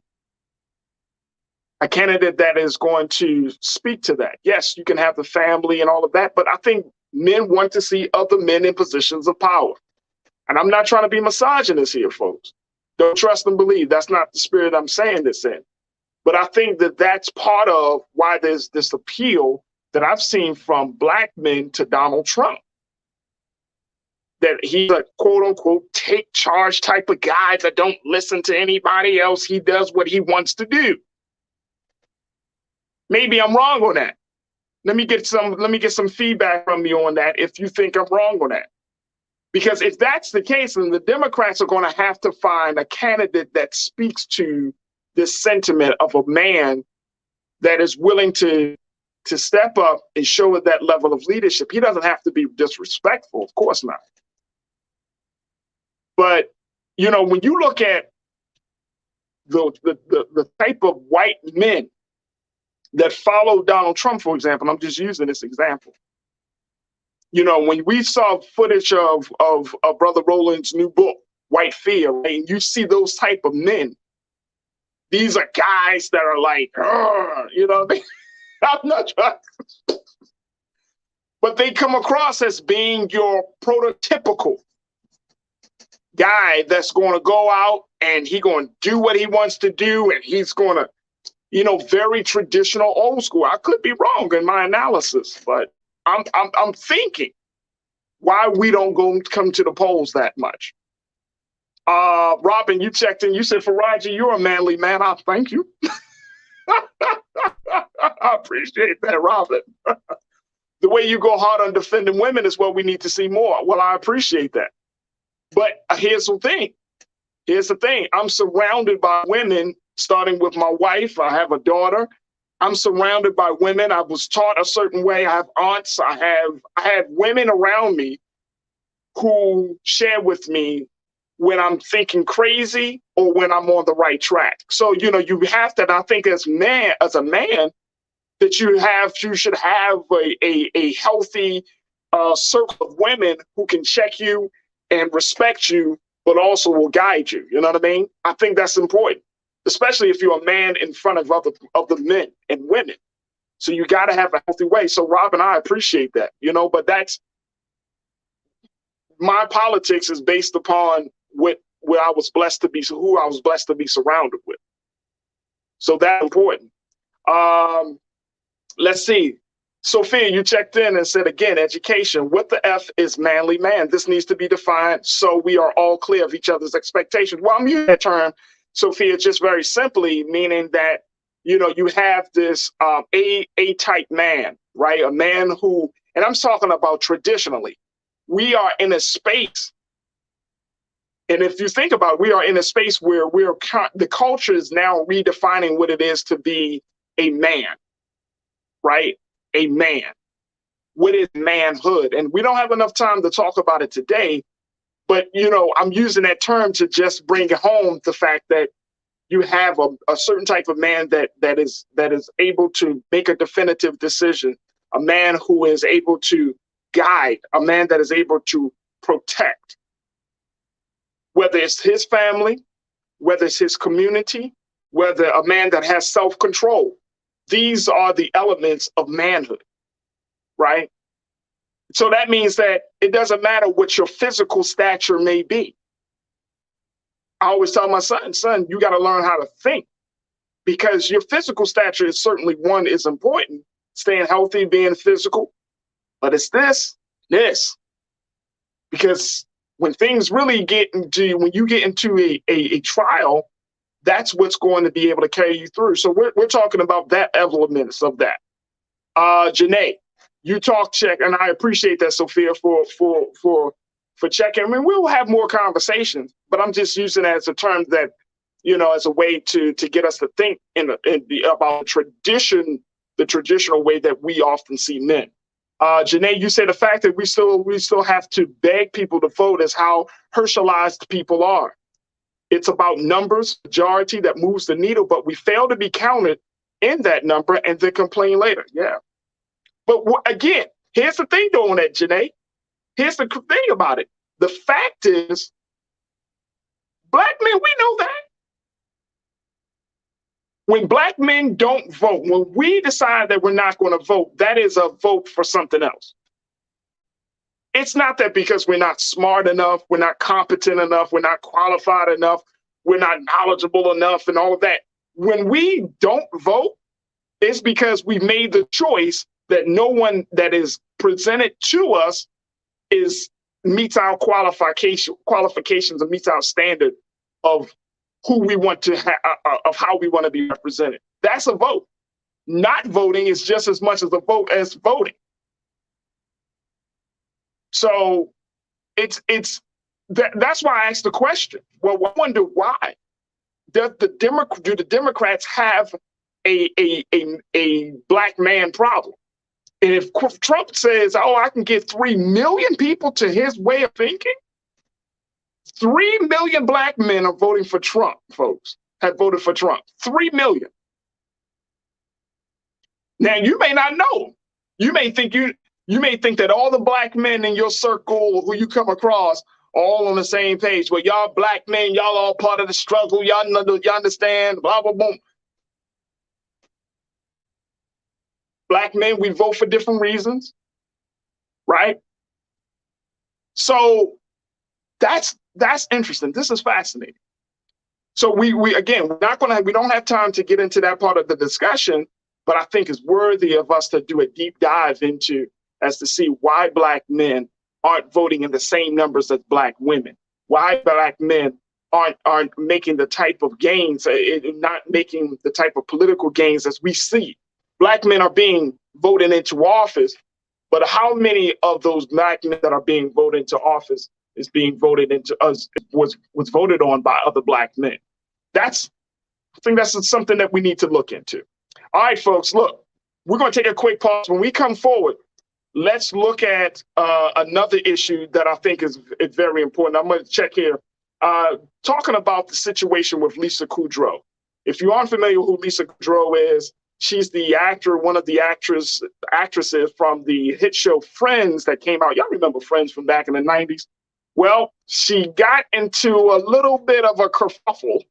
A candidate that is going to speak to that. Yes, you can have the family and all of that, but I think men want to see other men in positions of power. And I'm not trying to be misogynist here, folks. Don't trust and believe. That's not the spirit I'm saying this in. But I think that that's part of why there's this appeal that I've seen from Black men to Donald Trump. That he's a quote unquote take charge type of guy that don't listen to anybody else. He does what he wants to do. Maybe I'm wrong on that. Let me get some feedback from you on that if you think I'm wrong on that. Because if that's the case, then the Democrats are going to have to find a candidate that speaks to this sentiment of a man that is willing to step up and show that level of leadership. He doesn't have to be disrespectful, of course not. But, when you look at the type of white men that follow Donald Trump, for example, I'm just using this example. When we saw footage of Brother Roland's new book, White Fear, right, and you see those type of men, these are guys that are like, I'm not trying, but they come across as being your prototypical guy that's going to go out and he's going to do what he wants to do, and he's going to, very traditional, old school. I could be wrong in my analysis, but I'm thinking why we don't come to the polls that much. Robin, you checked in. You said, Farajii, you're a manly man. I thank you. I appreciate that, Robin. The way you go hard on defending women is what we need to see more. Well, I appreciate that. But here's the thing. I'm surrounded by women, starting with my wife. I have a daughter. I'm surrounded by women. I was taught a certain way. I have aunts. I have women around me who share with me when I'm thinking crazy or when I'm on the right track. So, you have to, and I think as a man, that you should have a healthy circle of women who can check you and respect you, but also will guide you. You know what I mean? I think that's important, especially if you're a man in front of other men and women. So you got to have a healthy way. So Robin, I appreciate that, but that's my politics is based upon who I was blessed to be surrounded with. So that's important. Let's see. Sophia, you checked in and said, again, education. What the F is manly man? This needs to be defined so we are all clear of each other's expectations. Well, I'm using that term, Sophia, just very simply, meaning that, you have this A-type man, right? A man who, and I'm talking about traditionally, we are in a space, and if you think about it, we are in a space where the culture is now redefining what it is to be a man, right? A man. What is manhood? And we don't have enough time to talk about it today, but I'm using that term to just bring home the fact that you have a certain type of man that is able to make a definitive decision, a man who is able to guide, a man that is able to protect, whether it's his family, whether it's his community, whether a man that has self-control. These are the elements of manhood, right? So that means that it doesn't matter what your physical stature may be. I always tell my son, you got to learn how to think, because your physical stature is certainly one is important, staying healthy, being physical, but it's this. Because when things really when you get into a trial, that's what's going to be able to carry you through. So we're talking about that elements of that. Janae, you check, and I appreciate that, Sophia, for checking. I mean, we'll have more conversations, but I'm just using it as a term that, as a way to get us to think about the traditional way that we often see men. Janae, you say the fact that we still have to beg people to vote is how Herschelized people are. It's about numbers, majority that moves the needle, but we fail to be counted in that number and then complain later. Yeah. But again, here's the thing though on that, Janae. Here's the thing about it. The fact is, Black men, we know that. When Black men don't vote, when we decide that we're not going to vote, that is a vote for something else. It's not that because we're not smart enough, we're not competent enough, we're not qualified enough, we're not knowledgeable enough and all of that. When we don't vote, it's because we made the choice that no one that is presented to us meets our qualifications and meets our standard of who we want to of how we want to be represented. That's a vote. Not voting is just as much as a vote as voting. So that's why I asked the question. Well, I wonder why. Do the Democrats have a Black man problem? And if Trump says, "Oh, I can get 3 million people to his way of thinking," 3 million Black men are voting for Trump, folks, have voted for Trump. 3 million. Now, you may not know. You may think that all the Black men in your circle who you come across are all on the same page. Well, y'all Black men, y'all all part of the struggle. Y'all understand, blah, blah, blah. Black men, we vote for different reasons, right? So that's interesting. This is fascinating. So we don't have time to get into that part of the discussion, but I think it's worthy of us to do a deep dive into as to see why Black men aren't voting in the same numbers as Black women, why Black men aren't making the type of gains, not making the type of political gains as we see. Black men are being voted into office, but how many of those Black men that are being voted into office is being voted into us was voted on by other Black men? I think that's something that we need to look into. All right, folks, look, we're going to take a quick pause. When we come forward, let's look at another issue that I think is very important. I'm going to check here. Talking about the situation with Lisa Kudrow. If you aren't familiar with who Lisa Kudrow is, she's the actor, one of the actresses from the hit show Friends that came out. Y'all remember Friends from back in the 90s? Well, she got into a little bit of a kerfuffle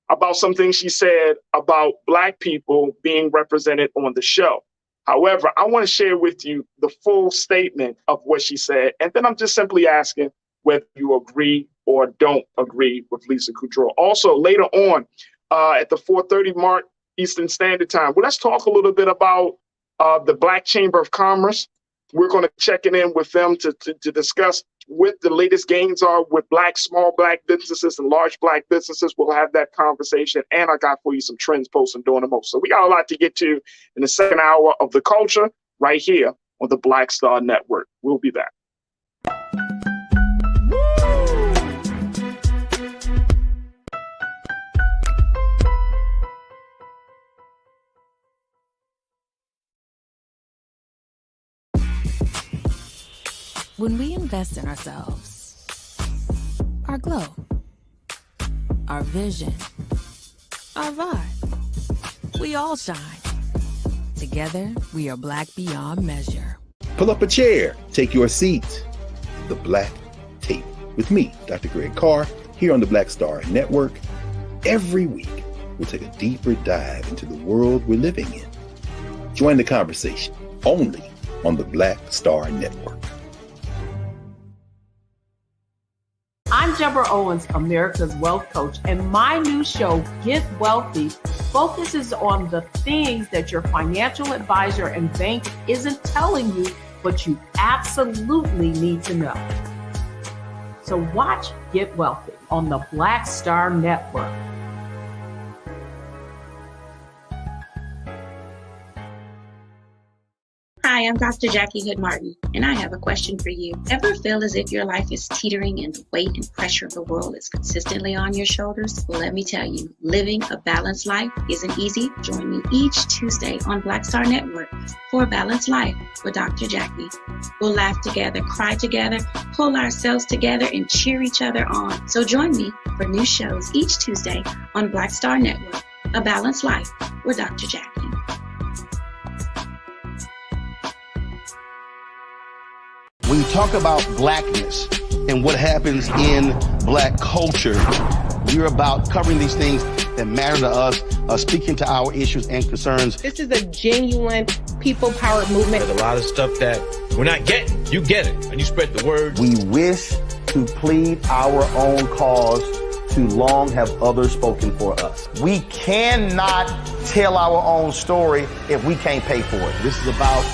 about something she said about Black people being represented on the show. However, I want to share with you the full statement of what she said, and then I'm just simply asking whether you agree or don't agree with Lisa Kudrow. Also, later on at the 4:30 mark Eastern Standard Time, well, let's talk a little bit about the Black Chamber of Commerce. We're going to check in with them to discuss what the latest gains are with small Black businesses and large Black businesses. We'll have that conversation. And I got for you some trends, posts, and doing the most. So we got a lot to get to in the second hour of The Culture right here on the Black Star Network. We'll be back. When we invest in ourselves, our glow, our vision, our vibe, we all shine. Together, we are Black beyond measure. Pull up a chair, take your seat. The Black Tape with me, Dr. Greg Carr, here on the Black Star Network. Every week, we'll take a deeper dive into the world we're living in. Join the conversation only on the Black Star Network. I'm Deborah Owens, America's Wealth Coach, and my new show, Get Wealthy, focuses on the things that your financial advisor and bank isn't telling you, but you absolutely need to know. So watch Get Wealthy on the Black Star Network. Hi, I'm Dr. Jackie Hood Martin, and I have a question for you. Ever feel as if your life is teetering and the weight and pressure of the world is consistently on your shoulders? Well, let me tell you, living a balanced life isn't easy. Join me each Tuesday on Black Star Network for A Balanced Life with Dr. Jackie. We'll laugh together, cry together, pull ourselves together, and cheer each other on. So join me for new shows each Tuesday on Black Star Network, A Balanced Life with Dr. Jackie. When you talk about blackness and what happens in black culture, we're about covering these things that matter to us, speaking to our issues and concerns. This is a genuine people-powered movement. There's a lot of stuff that we're not getting. You get it, and you spread the word. We wish to plead our own cause. Too long have others spoken for us. We cannot tell our own story if we can't pay for it. This is about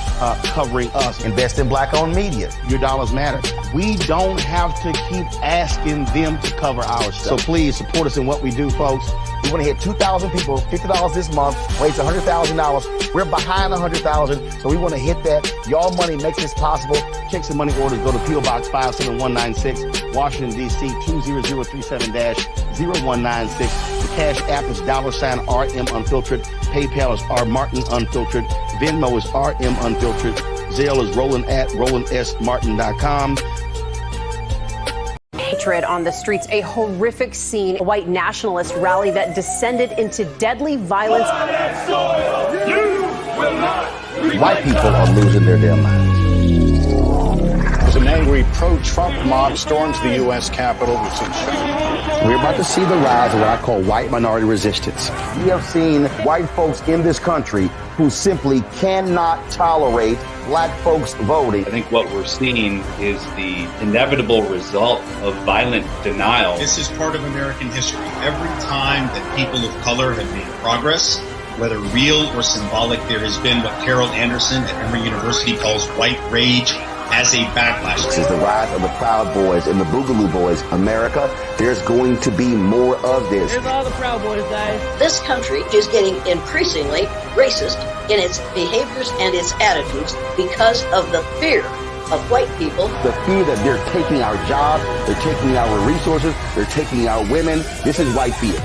covering us. Invest in Black-owned media. Your dollars matter. We don't have to keep asking them to cover our stuff. So please support us in what we do, folks. We want to hit 2,000 people, $50 this month, raise $100,000. We're behind 100,000, so we want to hit that. Y'all money makes this possible. Check some money orders. Go to P.O. Box 57196, Washington, D.C. 20037-0196. The Cash App is $RM Unfiltered. PayPal is R Martin Unfiltered. Venmo is RM Unfiltered. Zelle is RolandSMartin.com. Hatred on the streets, a horrific scene, a white nationalist rally that descended into deadly violence. White people are losing their damn minds. As an angry pro-Trump mob storms the U.S. Capitol, we're about to see the rise of what I call white minority resistance. We have seen white folks in this country who simply cannot tolerate black folks voting. I think what we're seeing is the inevitable result of violent denial. This is part of American history. Every time that people of color have made progress, whether real or symbolic, there has been what Carol Anderson at Emory University calls white rage as a backlash. This is the rise of the Proud Boys and the Boogaloo Boys. America, there's going to be more of this. Here's all the Proud Boys, guys. This country is getting increasingly racist in its behaviors and its attitudes because of the fear of white people. The fear that they're taking our jobs, they're taking our resources, they're taking our women. This is white fear.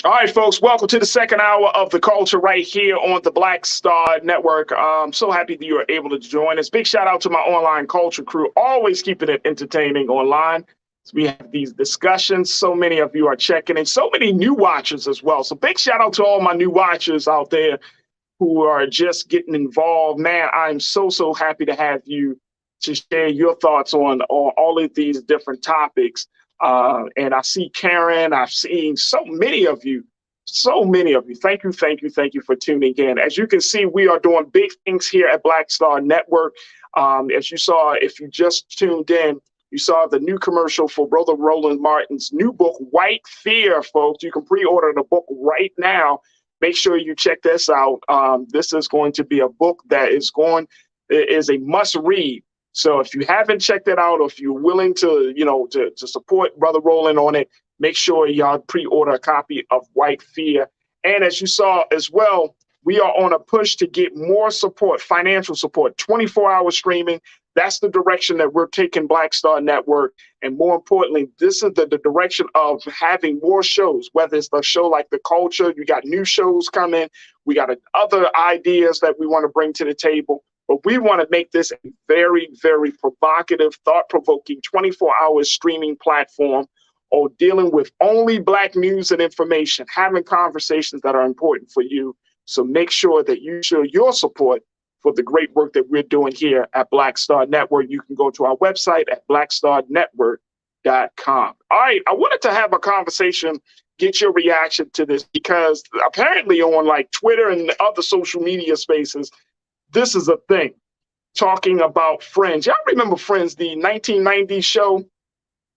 All right, folks, welcome to the second hour of The Culture right here on the Black Star Network. I'm so happy that you are able to join us. Big shout out to my online culture crew, always keeping it entertaining online. So we have these discussions. So many of you are checking in, so many new watchers as well. So big shout out to all my new watchers out there who are just getting involved. Man, I'm so happy to have you to share your thoughts on all of these different topics. And I see Karen, I've seen so many of you. Thank you for tuning in. As you can see, we are doing big things here at Black Star Network. As you saw, if you just tuned in, you saw the new commercial for Brother Roland Martin's new book, White Fear, folks. You can pre-order the book right now. Make sure you check this out. This is going to be a book that is a must read. So if you haven't checked it out, or if you're willing to, to support Brother Roland on it, make sure y'all pre-order a copy of White Fear. And as you saw as well, we are on a push to get more support, financial support, 24-hour streaming. That's the direction that we're taking Black Star Network. And more importantly, this is the direction of having more shows, whether it's a show like The Culture, you got new shows coming. We got other ideas that we want to bring to the table. But we want to make this a very, very provocative, thought-provoking 24-hour streaming platform or dealing with only Black news and information, having conversations that are important for you. So make sure that you show your support for the great work that we're doing here at Black Star Network. You can go to our website at blackstarnetwork.com. All right, I wanted to have a conversation, get your reaction to this, because apparently on like Twitter and other social media spaces, this is a thing, talking about Friends. Y'all remember Friends, the 1990s show?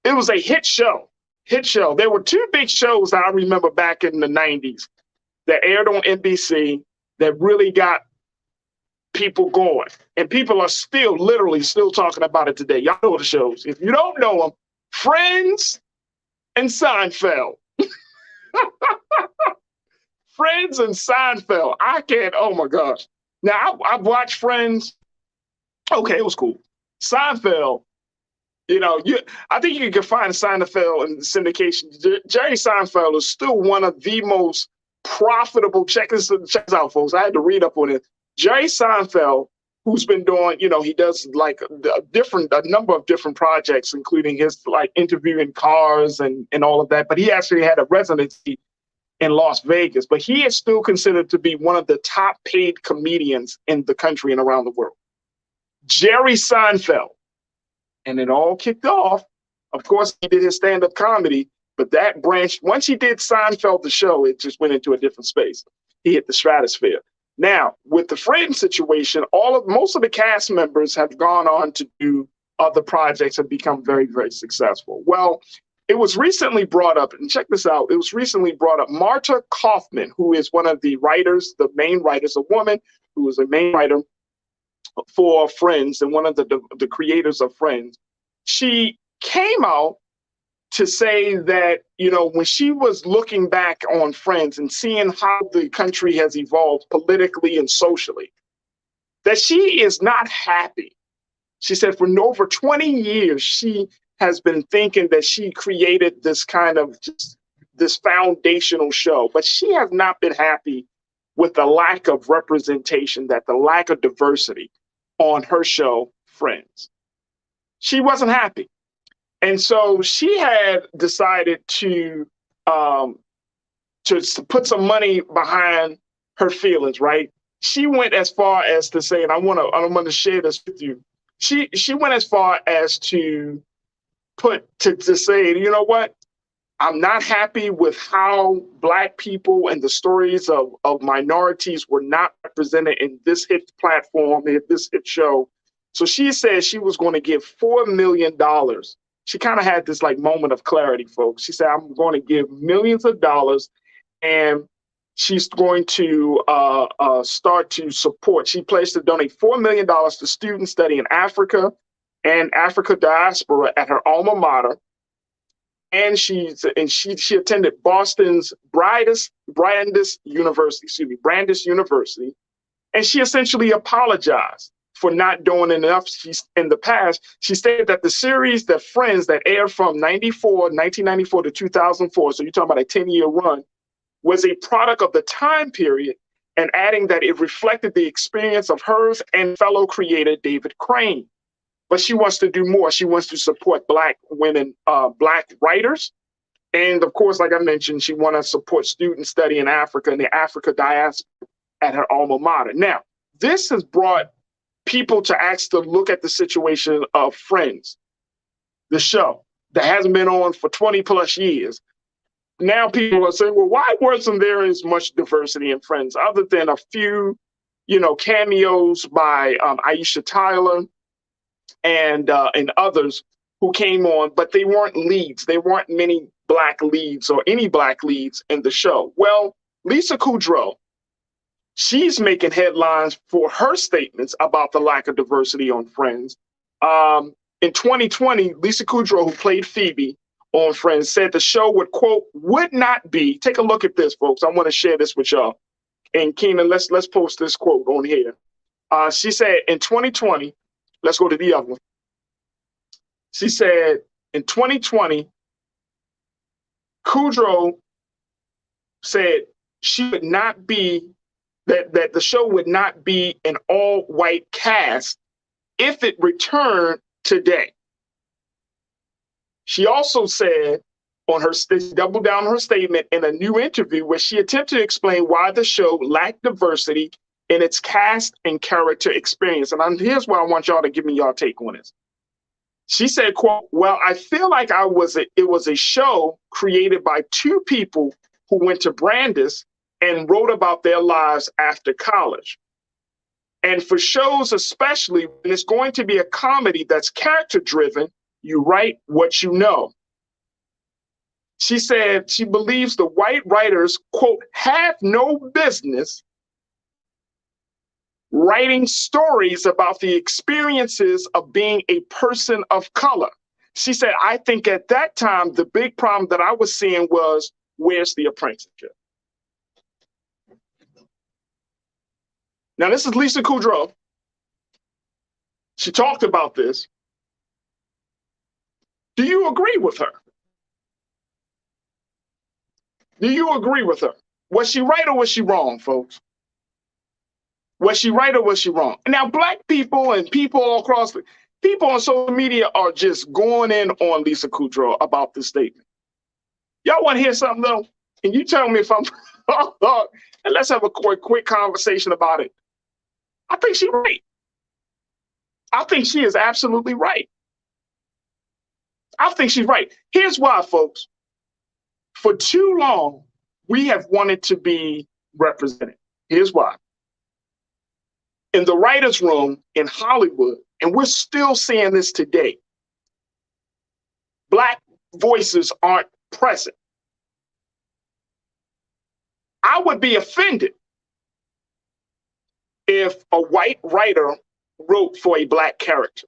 It was a hit show. There were two big shows that I remember back in the 90s that aired on NBC that really got people going. And people are still talking about it today. Y'all know the shows. If you don't know them, Friends and Seinfeld. Friends and Seinfeld. I can't, oh my gosh. Now, I've watched Friends. Okay, it was cool. Seinfeld, I think you can find Seinfeld in the syndication. Jerry Seinfeld is still one of the most profitable. Check this out, folks. I had to read up on it. Jerry Seinfeld, who's been doing, he does like a number of different projects, including his like interviewing cars and all of that. But he actually had a residency in Las Vegas. But he is still considered to be one of the top paid comedians in the country and around the world. Jerry Seinfeld. And it all kicked off. Of course, he did his stand-up comedy, but that branch, once he did Seinfeld the show, it just went into a different space. He hit the stratosphere. Now, with the Friends situation, most of the cast members have gone on to do other projects and become very, very successful. Well, it was recently brought up, and check this out, Marta Kaufman, who is one of the writers, the main writers, a woman who is a main writer for Friends and one of the creators of Friends. She came out to say that, when she was looking back on Friends and seeing how the country has evolved politically and socially, that she is not happy. She said for over 20 years, she has been thinking that she created this kind of this foundational show, but she has not been happy with the lack of representation, the lack of diversity on her show, Friends. She wasn't happy. And so she had decided to put some money behind her feelings, right? She went as far as to say, and I'm gonna share this with you. She went as far as to say, you know what? I'm not happy with how Black people and the stories of minorities were not represented in this hit platform, in this hit show. So she said she was going to give $4 million. She kind of had this like moment of clarity, folks. She said, I'm going to give millions of dollars, and she's going to start to support. She pledged to donate $4 million to students studying Africa and Africa diaspora at her alma mater. And she attended Boston's Brandeis University, and she essentially apologized for not doing enough. In the past, she stated that the series, The Friends, that aired from 1994 to 2004, so you're talking about a 10-year run, was a product of the time period, and adding that it reflected the experience of hers and fellow creator David Crane. But she wants to do more. She wants to support Black women, Black writers. And of course, like I mentioned, she wants to support students studying Africa and the Africa diaspora at her alma mater. Now, this has brought people to look at the situation of Friends, the show that hasn't been on for 20 plus years. Now people are saying, well, why wasn't there as much diversity in Friends other than a few, cameos by Aisha Tyler and others who came on, but they weren't leads. There weren't many Black leads or any Black leads in the show. Well, Lisa Kudrow, she's making headlines for her statements about the lack of diversity on Friends. In 2020, Lisa Kudrow, who played Phoebe on Friends, said the show would, quote, would not be, take a look at this, folks. I want to share this with y'all. And Keenan, let's post this quote on here. She said in 2020, let's go to the other one. She said in 2020, Kudrow said she would not be that the show would not be an all-white cast if it returned today. She also said doubled down on her statement in a new interview where she attempted to explain why the show lacked diversity in its cast and character experience. And here's why I want y'all to give me your take on this. She said, quote, "Well, I feel like it was a show created by two people who went to Brandeis and wrote about their lives after college. And for shows, especially when it's going to be a comedy that's character driven, you write what you know." She said she believes the white writers, quote, "have no business writing stories about the experiences of being a person of color." She said, "I think at that time, the big problem that I was seeing was, where's the apprenticeship?" Now, this is Lisa Kudrow. She talked about this. Do you agree with her? Do you agree with her? Was she right or was she wrong, folks? Was she right or was she wrong? Now, Black people and people all across, people on social media are just going in on Lisa Kudrow about this statement. Y'all want to hear something, though? Can you tell me if I'm wrong? And let's have a quick conversation about it. I think she's right. I think she is absolutely right. I think she's right. Here's why, folks. For too long, we have wanted to be represented. Here's why. In the writer's room in Hollywood, and we're still seeing this today, Black voices aren't present. I would be offended if a white writer wrote for a Black character,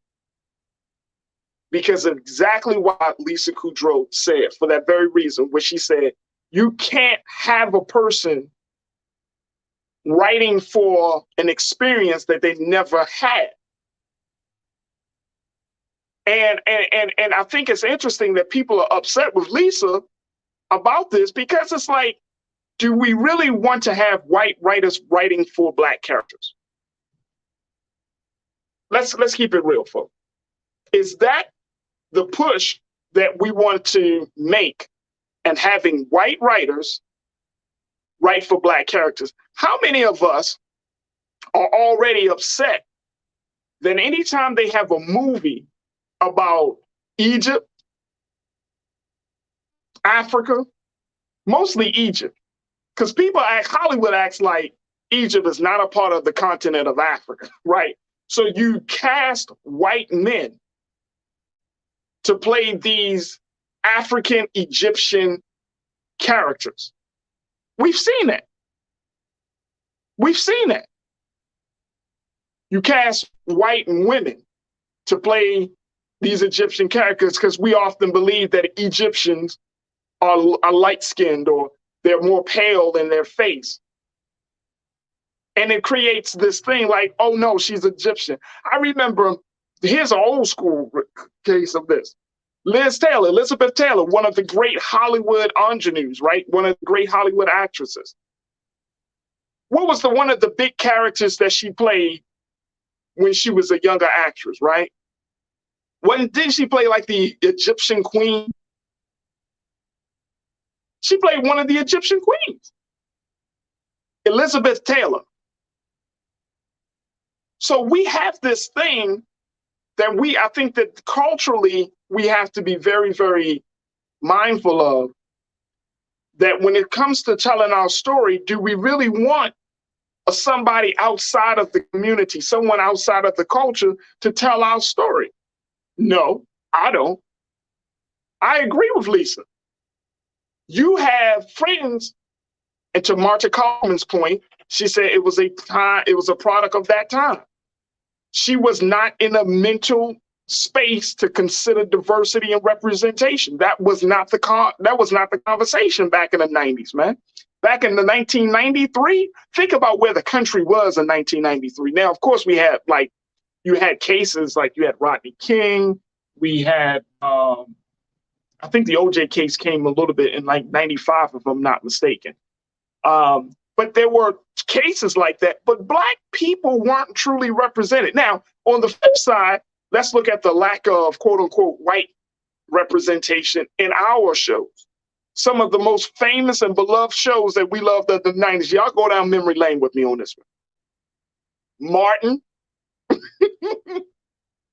because of exactly what Lisa Kudrow said, for that very reason, where she said, you can't have a person writing for an experience that they never had. And I think it's interesting that people are upset with Lisa about this, because it's like, do we really want to have white writers writing for Black characters? Let's keep it real, folks. Is that the push that we want to make, and having white writers write for Black characters? How many of us are already upset that anytime they have a movie about Egypt, Africa, mostly Egypt, because Hollywood acts like Egypt is not a part of the continent of Africa, right? So you cast white men to play these African Egyptian characters. We've seen that. We've seen that. You cast white women to play these Egyptian characters because we often believe that Egyptians are light-skinned, or they're more pale in their face. And it creates this thing like, oh no, she's Egyptian. I remember, here's an old school case of this. Elizabeth Taylor, one of the great Hollywood ingenues, right? One of the great Hollywood actresses. What was one of the big characters that she played when she was a younger actress, right? Didn't she play like the Egyptian queen? She played one of the Egyptian queens, Elizabeth Taylor. So we have this thing that I think that culturally we have to be very, very mindful of, that when it comes to telling our story, do we really want somebody outside of the community, someone outside of the culture, to tell our story? No, I don't. I agree with Lisa. You have friends, and to Marta Coleman's point, she said it was a product of that time. She was not in a mental space to consider diversity and representation. That was not the conversation back in the 90s, man. Back in the 1993, think about where the country was in 1993. Now, of course, you had cases like you had Rodney King. We had, I think the OJ case came a little bit in like 95, if I'm not mistaken. But there were cases like that. But Black people weren't truly represented. Now, on the flip side, let's look at the lack of quote unquote white representation in our shows. Some of the most famous and beloved shows that we loved in the 90s. Y'all go down memory lane with me on this one. Martin.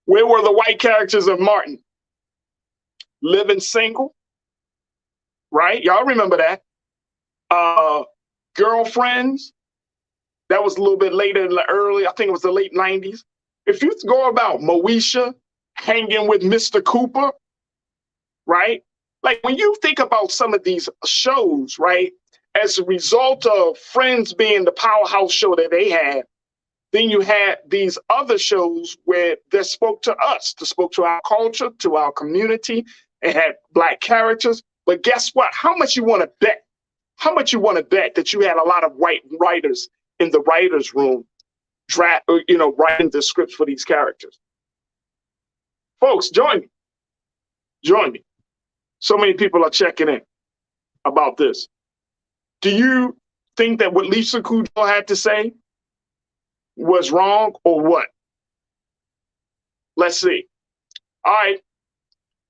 Where were the white characters of Martin? Living Single. Right? Y'all remember that. Girlfriends. That was a little bit later in the early, I think it was the late 90s. If you go about Moesha hanging with Mr. Cooper, right? Like when you think about some of these shows, right, as a result of Friends being the powerhouse show that they had, then you had these other shows where they spoke to us, that spoke to our culture, to our community. It had Black characters. But guess what? How much you want to bet? How much you want to bet that you had a lot of white writers in the writer's room, writing the scripts for these characters? Folks, join me. Join me. So many people are checking in about this. Do you think that what Lisa Kudrow had to say was wrong or what? Let's see. All right,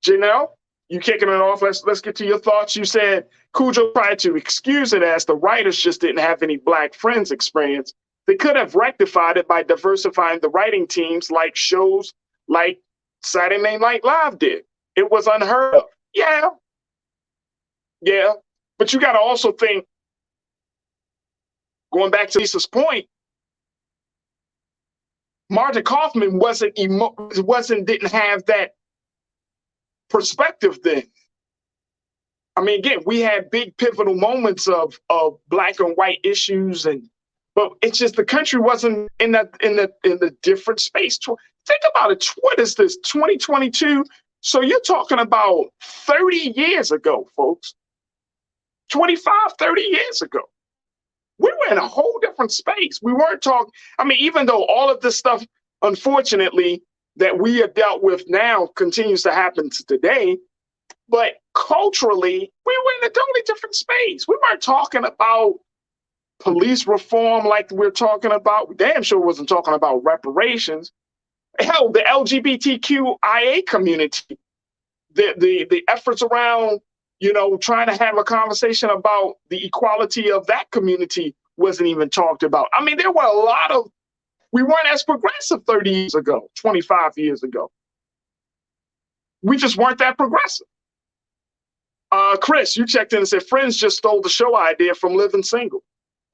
Janelle, you kicking it off. Let's get to your thoughts. You said Kudrow tried to excuse it as the writers just didn't have any Black friends experience. They could have rectified it by diversifying the writing teams like shows like Saturday Night Live did. It was unheard of. Yeah. But you got to also think, going back to Lisa's point, Marta Kaufman didn't have that perspective then. I mean, again, we had big pivotal moments of Black and white issues, but it's just the country wasn't in the different space. Think about it. What is this? 2022. So you're talking about 30 years ago, folks. 25, 30 years ago. We were in a whole different space. We weren't talking. I mean, even though all of this stuff, unfortunately, that we have dealt with now continues to happen today, but culturally, we were in a totally different space. We weren't talking about police reform like we're talking about. We damn sure wasn't talking about reparations. Hell, the LGBTQIA community, the efforts around, trying to have a conversation about the equality of that community wasn't even talked about. I mean, there were we weren't as progressive 30 years ago, 25 years ago. We just weren't that progressive. Chris, you checked in and said Friends just stole the show idea from Living Single.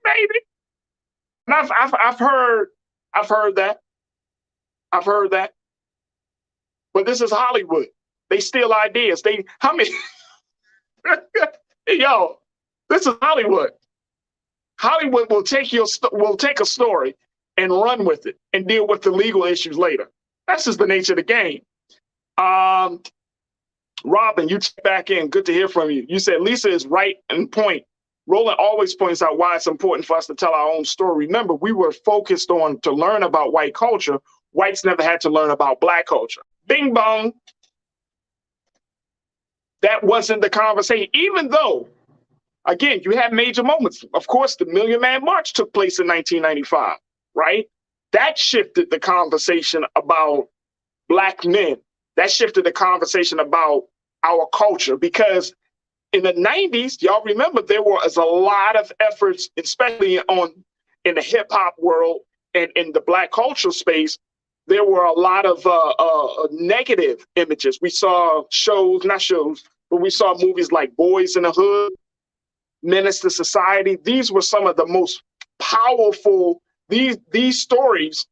Maybe. And I've heard that. I've heard that. But this is Hollywood. They steal ideas. Yo, this is Hollywood. Hollywood will take a story and run with it and deal with the legal issues later. That's just the nature of the game. Robin, you check back in. Good to hear from you. You said Lisa is right and point. Roland always points out why it's important for us to tell our own story. Remember, we were focused on to learn about white culture. Whites never had to learn about Black culture. Bing bong. That wasn't the conversation, even though, again, you had major moments. Of course, the Million Man March took place in 1995, right? That shifted the conversation about Black men. That shifted the conversation about our culture, because in the 90s, y'all remember there was a lot of efforts, especially in the hip hop world and in the Black culture space. There were a lot of negative images. We saw we saw movies like Boys in the Hood, Menace to Society. These were some of the most powerful, these stories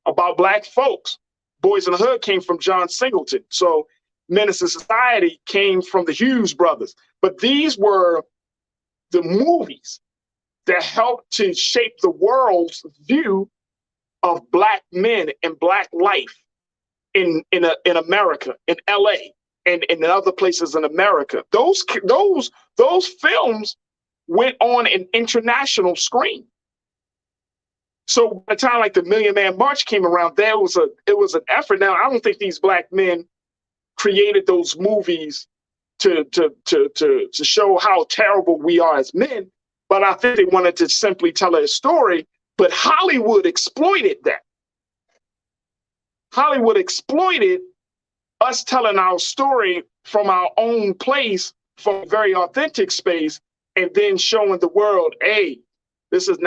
about Black folks. Boys in the Hood came from John Singleton. So Menace to Society came from the Hughes brothers. But these were the movies that helped to shape the world's view of Black men and Black life in America, in LA, and in other places in America. Those films went on an international screen. So by the time like the Million Man March came around, it was an effort. Now, I don't think these Black men created those movies to show how terrible we are as men. But I think they wanted to simply tell a story, but Hollywood exploited that. Hollywood exploited us telling our story from our own place, from a very authentic space, and then showing the world, hey, this is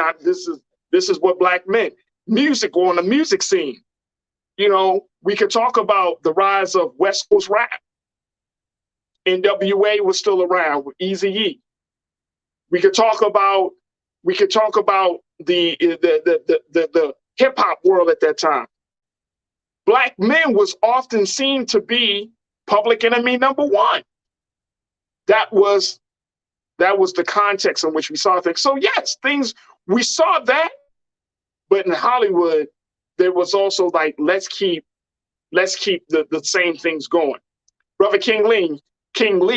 what Black meant. Music, on the music scene. You know, we could talk about the rise of West Coast rap. NWA was still around with Eazy-E. We could talk about the hip hop world at that time. Black men was often seen to be public enemy number one. That was the context in which we saw things. So yes, we saw that, but in Hollywood, there was also like, let's keep the same things going. Brother King Lee,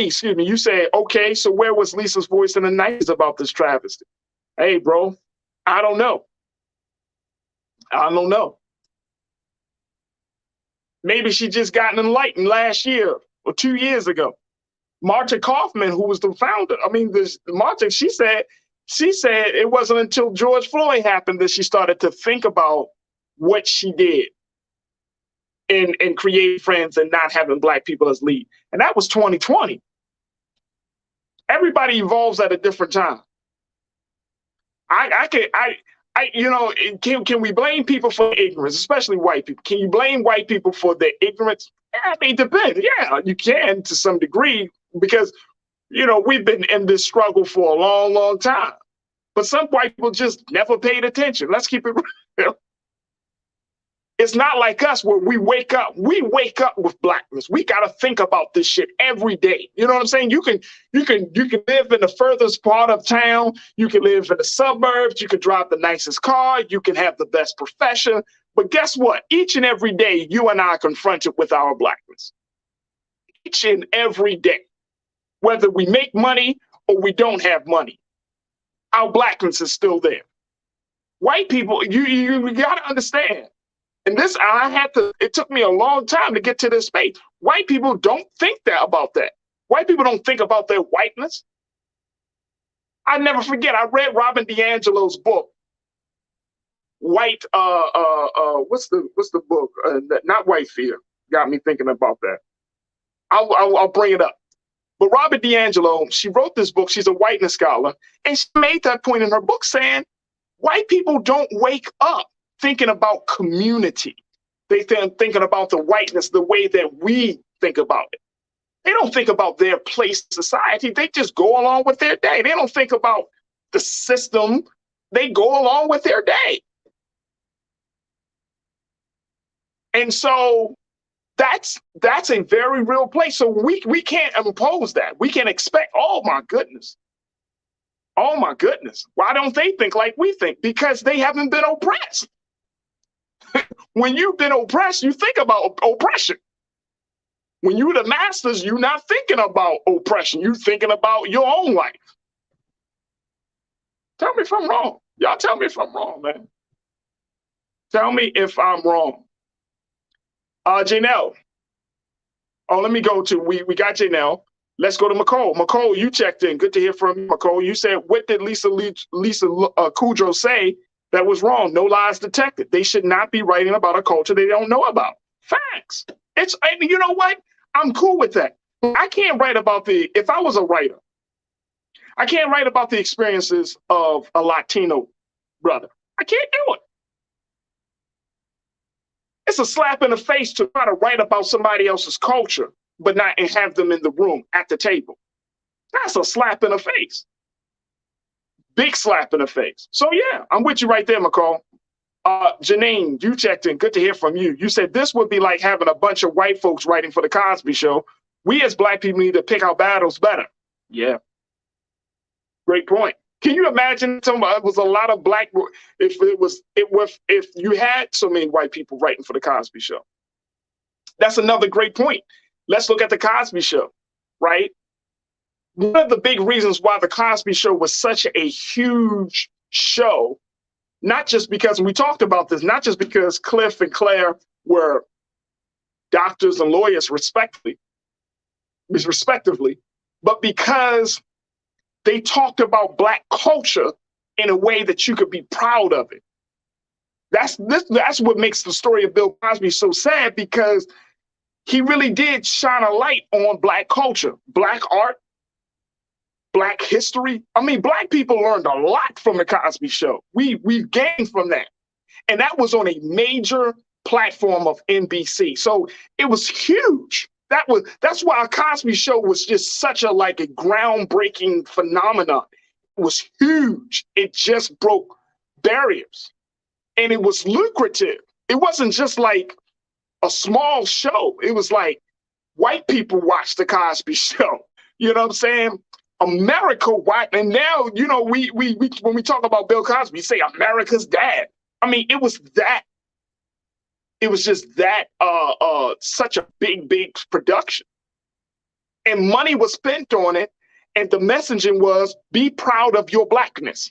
excuse me, you said, okay, so where was Lisa's voice in the 90s about this travesty? Hey, bro, I don't know. Maybe she just gotten enlightened last year or 2 years ago. Marta Kaufman, who was the founder, Marta, she said it wasn't until George Floyd happened that she started to think about what she did and create friends and not having Black people as lead. And that was 2020. Everybody evolves at a different time. Can we blame people for ignorance, especially white people? Can you blame white people for their ignorance? Yeah, it depends. Yeah, you can to some degree because, we've been in this struggle for a long, long time. But some white people just never paid attention. Let's keep it real. It's not like us where we wake up with Blackness. We got to think about this shit every day. You know what I'm saying? You can live in the furthest part of town. You can live in the suburbs. You can drive the nicest car. You can have the best profession. But guess what? Each and every day, you and I are confronted with our Blackness. Each and every day, whether we make money or we don't have money, our Blackness is still there. White people, you got to understand. And it took me a long time to get to this space. White people don't think about that. White people don't think about their whiteness. I never forget, I read Robin DiAngelo's book, what's the book? Not White Fear. Got me thinking about that. I'll bring it up. But Robin DiAngelo, she wrote this book. She's a whiteness scholar. And she made that point in her book saying, white people don't wake up thinking about community. They thinking about the whiteness the way that we think about it. They don't think about their place in society. They just go along with their day. They don't think about the system. They go along with their day. And so that's a very real place. So we can't impose that. We can expect, oh my goodness. Why don't they think like we think? Because they haven't been oppressed. When you've been oppressed, you think about oppression. When you're the masters, you're not thinking about oppression. You're thinking about your own life. Tell me if I'm wrong. Y'all tell me if I'm wrong, man. Tell me if I'm wrong. Janelle. Oh, let me go to, we got Janelle. Let's go to McCole. McCole, you checked in. Good to hear from you, McCole. You said, what did Lisa Kudrow say that was wrong? No lies detected. They should not be writing about a culture they don't know about. Facts. You know what? I'm cool with that. I can't write about if I was a writer, I can't write about the experiences of a Latino brother. I can't do it. It's a slap in the face to try to write about somebody else's culture, but not and have them in the room at the table. That's a slap in the face. Big slap in the face. So yeah, I'm with you right there, McCall. Janine, you checked in. Good to hear from you. You said this would be like having a bunch of white folks writing for the Cosby Show. We as Black people need to pick our battles better. Yeah. Great point. Can you imagine it was a lot of black, if you had so many white people writing for the Cosby Show? That's another great point. Let's look at the Cosby Show, right? One of the big reasons why the Cosby Show was such a huge show, not just because, and we talked about this, not just because Cliff and Claire were doctors and lawyers respectively, but because they talked about Black culture in a way that you could be proud of it. That's what makes the story of Bill Cosby so sad, because he really did shine a light on Black culture, Black art, Black history. I mean, Black people learned a lot from the Cosby Show. We've gained from that. And that was on a major platform of NBC. So it was huge. That's why Cosby Show was just such a groundbreaking phenomenon. It was huge. It just broke barriers. And it was lucrative. It wasn't just like a small show. It was like white people watched the Cosby Show. You know what I'm saying? America watched, and now, you know, we when we talk about Bill Cosby, we say America's dad. I mean, it was just that such a big production. And money was spent on it, and the messaging was, be proud of your Blackness.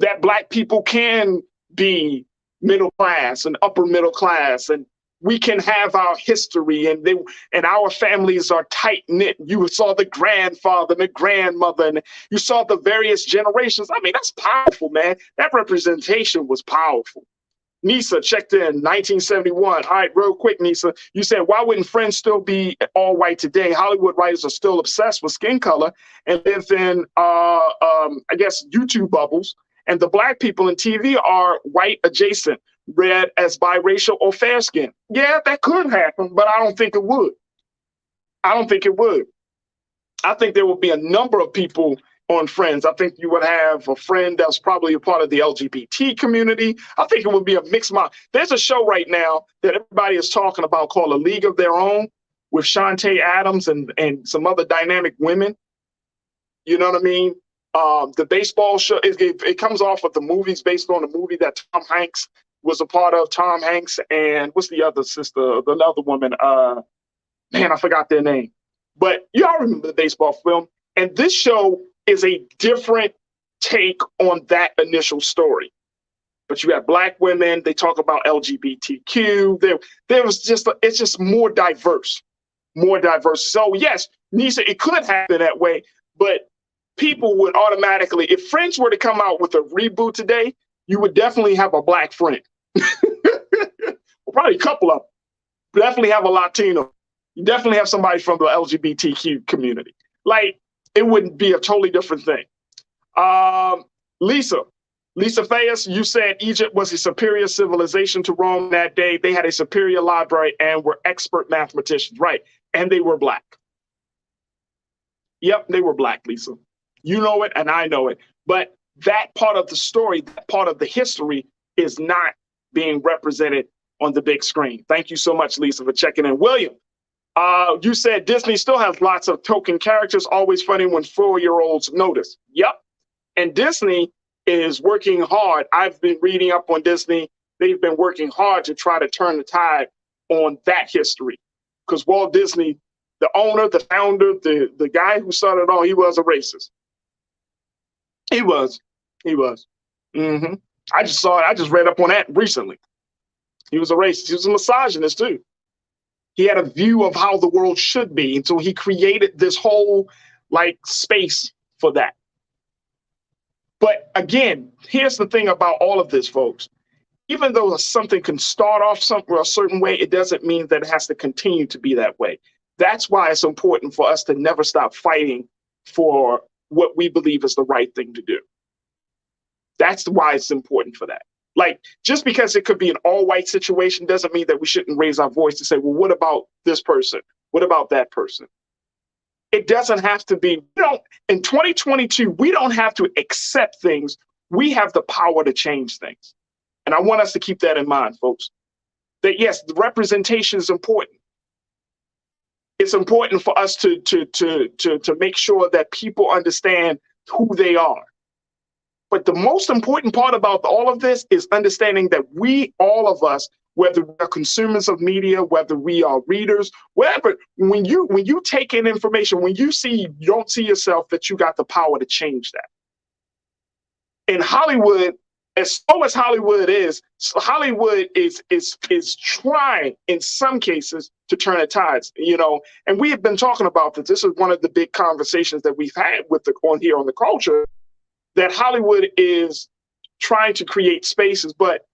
That Black people can be middle class and upper middle class, and we can have our history, and our families are tight knit. You saw the grandfather and the grandmother, and you saw the various generations. I mean, that's powerful, man. That representation was powerful. Nisa checked in 1971. All right, real quick, Nisa. You said, why wouldn't Friends still be all white today? Hollywood writers are still obsessed with skin color and live in, I guess, YouTube bubbles. And the Black people in TV are white adjacent, read as biracial or fair skinned. Yeah, that could happen, but I don't think it would. I don't think it would. I think there would be a number of people on Friends. I think you would have a friend that's probably a part of the LGBT community. I think it would be a mixed mind. There's a show right now that everybody is talking about called A League of Their Own with Shantae Adams and some other dynamic women. You know what I mean? The baseball show, it comes off of the movies based on the movie that Tom Hanks was a part of. Tom Hanks and what's the other sister, the other woman? Man, I forgot their name. But y'all remember the baseball film. And this show is a different take on that initial story. But you have Black women, they talk about LGBTQ. It's just more diverse. So yes, Nisa, it could happen that way, but people would automatically, if Friends were to come out with a reboot today, you would definitely have a Black friend. Well, probably a couple of them. Definitely have a Latino. You definitely have somebody from the LGBTQ community. Like, it wouldn't be a totally different thing. Lisa Fayas, you said Egypt was a superior civilization to Rome that day. They had a superior library and were expert mathematicians. Right. And they were Black. Yep, they were Black, Lisa. You know it and I know it. But that part of the story, that part of the history is not being represented on the big screen. Thank you so much, Lisa, for checking in. William, you said Disney still has lots of token characters, always funny when 4-year-olds notice. Yep. And Disney is working hard. I've been reading up on Disney. They've been working hard to try to turn the tide on that history. Because Walt Disney, the owner, the founder, the guy who started it all, he was a racist. He was. Mm-hmm. I just saw it. I just read up on that recently. He was a racist. He was a misogynist too. He had a view of how the world should be. And so he created this whole space for that. But again, here's the thing about all of this, folks. Even though something can start off a certain way, it doesn't mean that it has to continue to be that way. That's why it's important for us to never stop fighting for what we believe is the right thing to do. That's why it's important for that. Just because it could be an all-white situation doesn't mean that we shouldn't raise our voice to say, well, what about this person? What about that person? It doesn't have to be, in 2022, we don't have to accept things. We have the power to change things. And I want us to keep that in mind, folks, that yes, the representation is important. It's important for us to make sure that people understand who they are. But the most important part about all of this is understanding that we, all of us, whether we are consumers of media, whether we are readers, whatever, when you take in information, when you don't see yourself, that you got the power to change that. In Hollywood, as slow as Hollywood is trying in some cases to turn the tides, and we have been talking about this. This is one of the big conversations that we've had on the culture, that Hollywood is trying to create spaces, but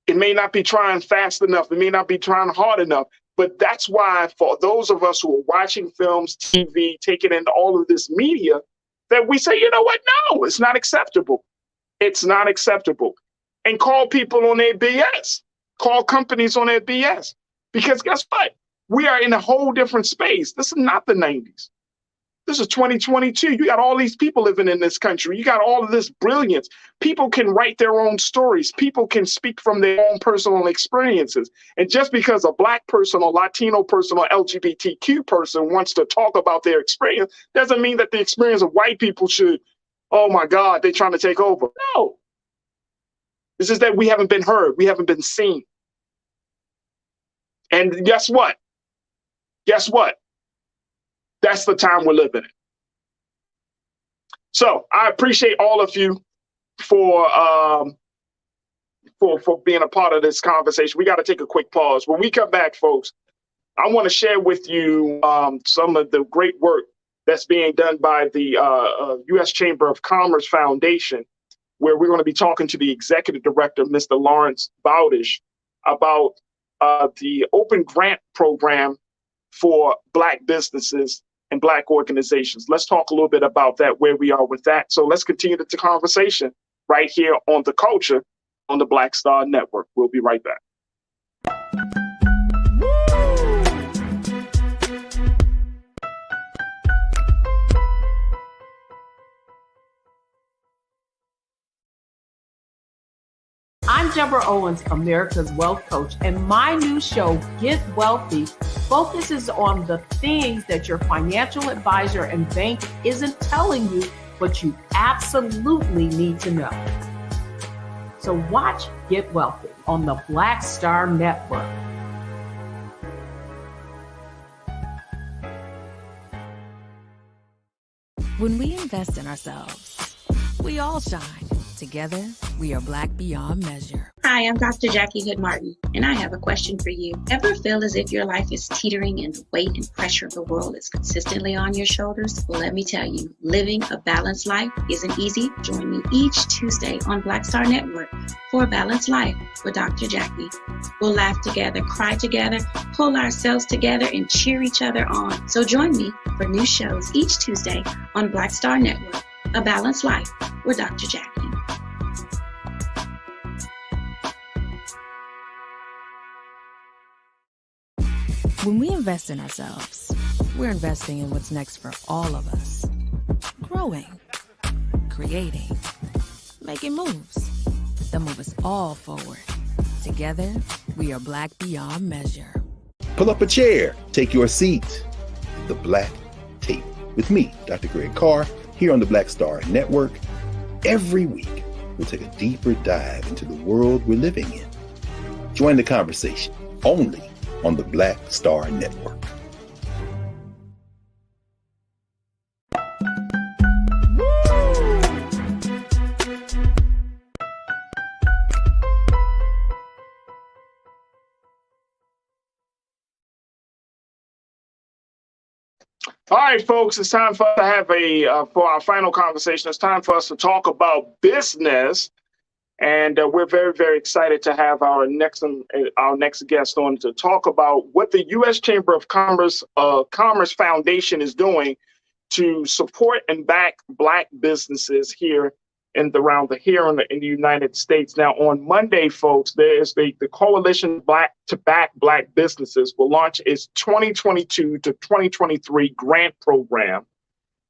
it may not be trying fast enough. It may not be trying hard enough. But that's why for those of us who are watching films, TV, taking in all of this media, that we say, you know what? No, it's not acceptable. It's not acceptable. And call people on their BS. Call companies on their BS. Because guess what? We are in a whole different space. This is not the 90s. This is 2022. You got all these people living in this country. You got all of this brilliance. People can write their own stories. People can speak from their own personal experiences. And just because a Black person or Latino person or LGBTQ person wants to talk about their experience doesn't mean that the experience of white people should, oh my God, they're trying to take over. No. It's just that we haven't been heard. We haven't been seen. And guess what? Guess what? That's the time we're living in. So I appreciate all of you for being a part of this conversation. We got to take a quick pause. When we come back, folks, I want to share with you some of the great work that's being done by the U.S. Chamber of Commerce Foundation, where we're going to be talking to the executive director, Mr. Lawrence Bowdish, about the open grant program for Black businesses and Black organizations. Let's talk a little bit about that, where we are with that. So let's continue the conversation right here on The Culture on the Black Star Network. We'll be right back. I'm Deborah Owens, America's Wealth Coach, and my new show, Get Wealthy, focuses on the things that your financial advisor and bank isn't telling you, but you absolutely need to know. So watch Get Wealthy on the Black Star Network. When we invest in ourselves, we all shine. Together, we are Black beyond measure. Hi, I'm Dr. Jackie Hood Martin, and I have a question for you. Ever feel as if your life is teetering and the weight and pressure of the world is consistently on your shoulders? Well, let me tell you, living a balanced life isn't easy. Join me each Tuesday on Black Star Network for a Balanced Life with Dr. Jackie. We'll laugh together, cry together, pull ourselves together, and cheer each other on. So join me for new shows each Tuesday on Black Star Network, A Balanced Life with Dr. Jackie. When we invest in ourselves, we're investing in what's next for all of us. Growing, creating, making moves that move us all forward. Together, we are Black beyond measure. Pull up a chair, take your seat. The Black Tape with me, Dr. Greg Carr, here on the Black Star Network. Every week, we'll take a deeper dive into the world we're living in. Join the conversation only on the Black Star Network. All right, folks, it's time for us to have for our final conversation. It's time for us to talk about business. And we're very, very excited to have our next guest on to talk about what the U.S. Chamber of Commerce Foundation is doing to support and back Black businesses here in the United States. Now, on Monday, folks, there is the Coalition to Back Black Businesses will launch its 2022 to 2023 grant program.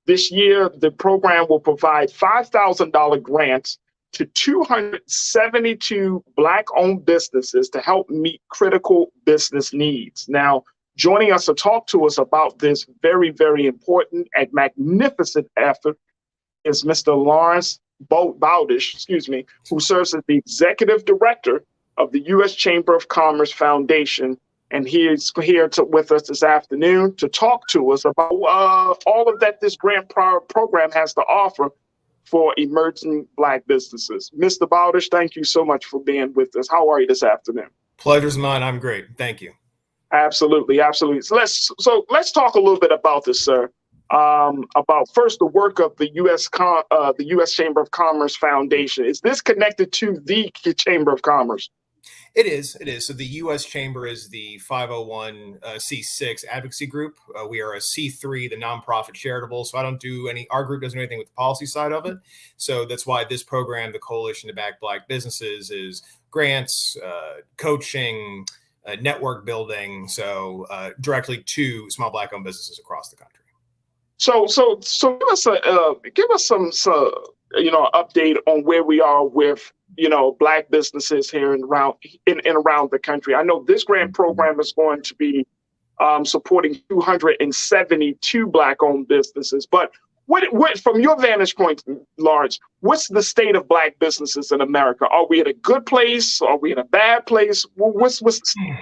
This year, the program will provide $5,000 grants to 272 Black-owned businesses to help meet critical business needs. Now, joining us to talk to us about this very, very important and magnificent effort is Mr. Lawrence Bowdish, who serves as the executive director of the U.S. Chamber of Commerce Foundation. And he is here with us this afternoon to talk to us about all of that this grant program has to offer for emerging Black businesses. Mr. Bowdish, thank you so much for being with us. How are you this afternoon? Pleasure's mine. I'm great. Thank you. Absolutely, absolutely. So let's talk a little bit about this, sir. About first the work of the U.S. Chamber of Commerce Foundation. Is this connected to the Chamber of Commerce? It is. It is. So the U.S. Chamber is the 501c6 advocacy group. We are a C3, the nonprofit charitable. So our group doesn't do anything with the policy side of it. So that's why this program, the Coalition to Back Black Businesses, is grants, coaching, network building. So directly to small Black-owned businesses across the country. So give us some update on where we are with Black businesses here and around the country. I know this grant program is going to be supporting 272 Black-owned businesses. But what from your vantage point, Lawrence, what's the state of Black businesses in America? Are we at a good place? Are we in a bad place? What's the state?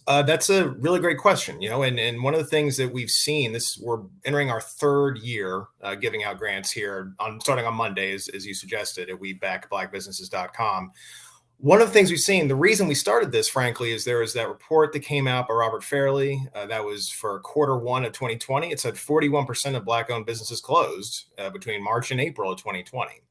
That's a really great question, and one of the things that we've seen, we're entering our third year giving out grants here starting on Monday, as you suggested, at webackblackbusinesses.com. One of the things we've seen, the reason we started this, frankly, is there was that report that came out by Robert Fairley that was for Q1 of 2020. It said 41% of Black-owned businesses closed between March and April of 2020.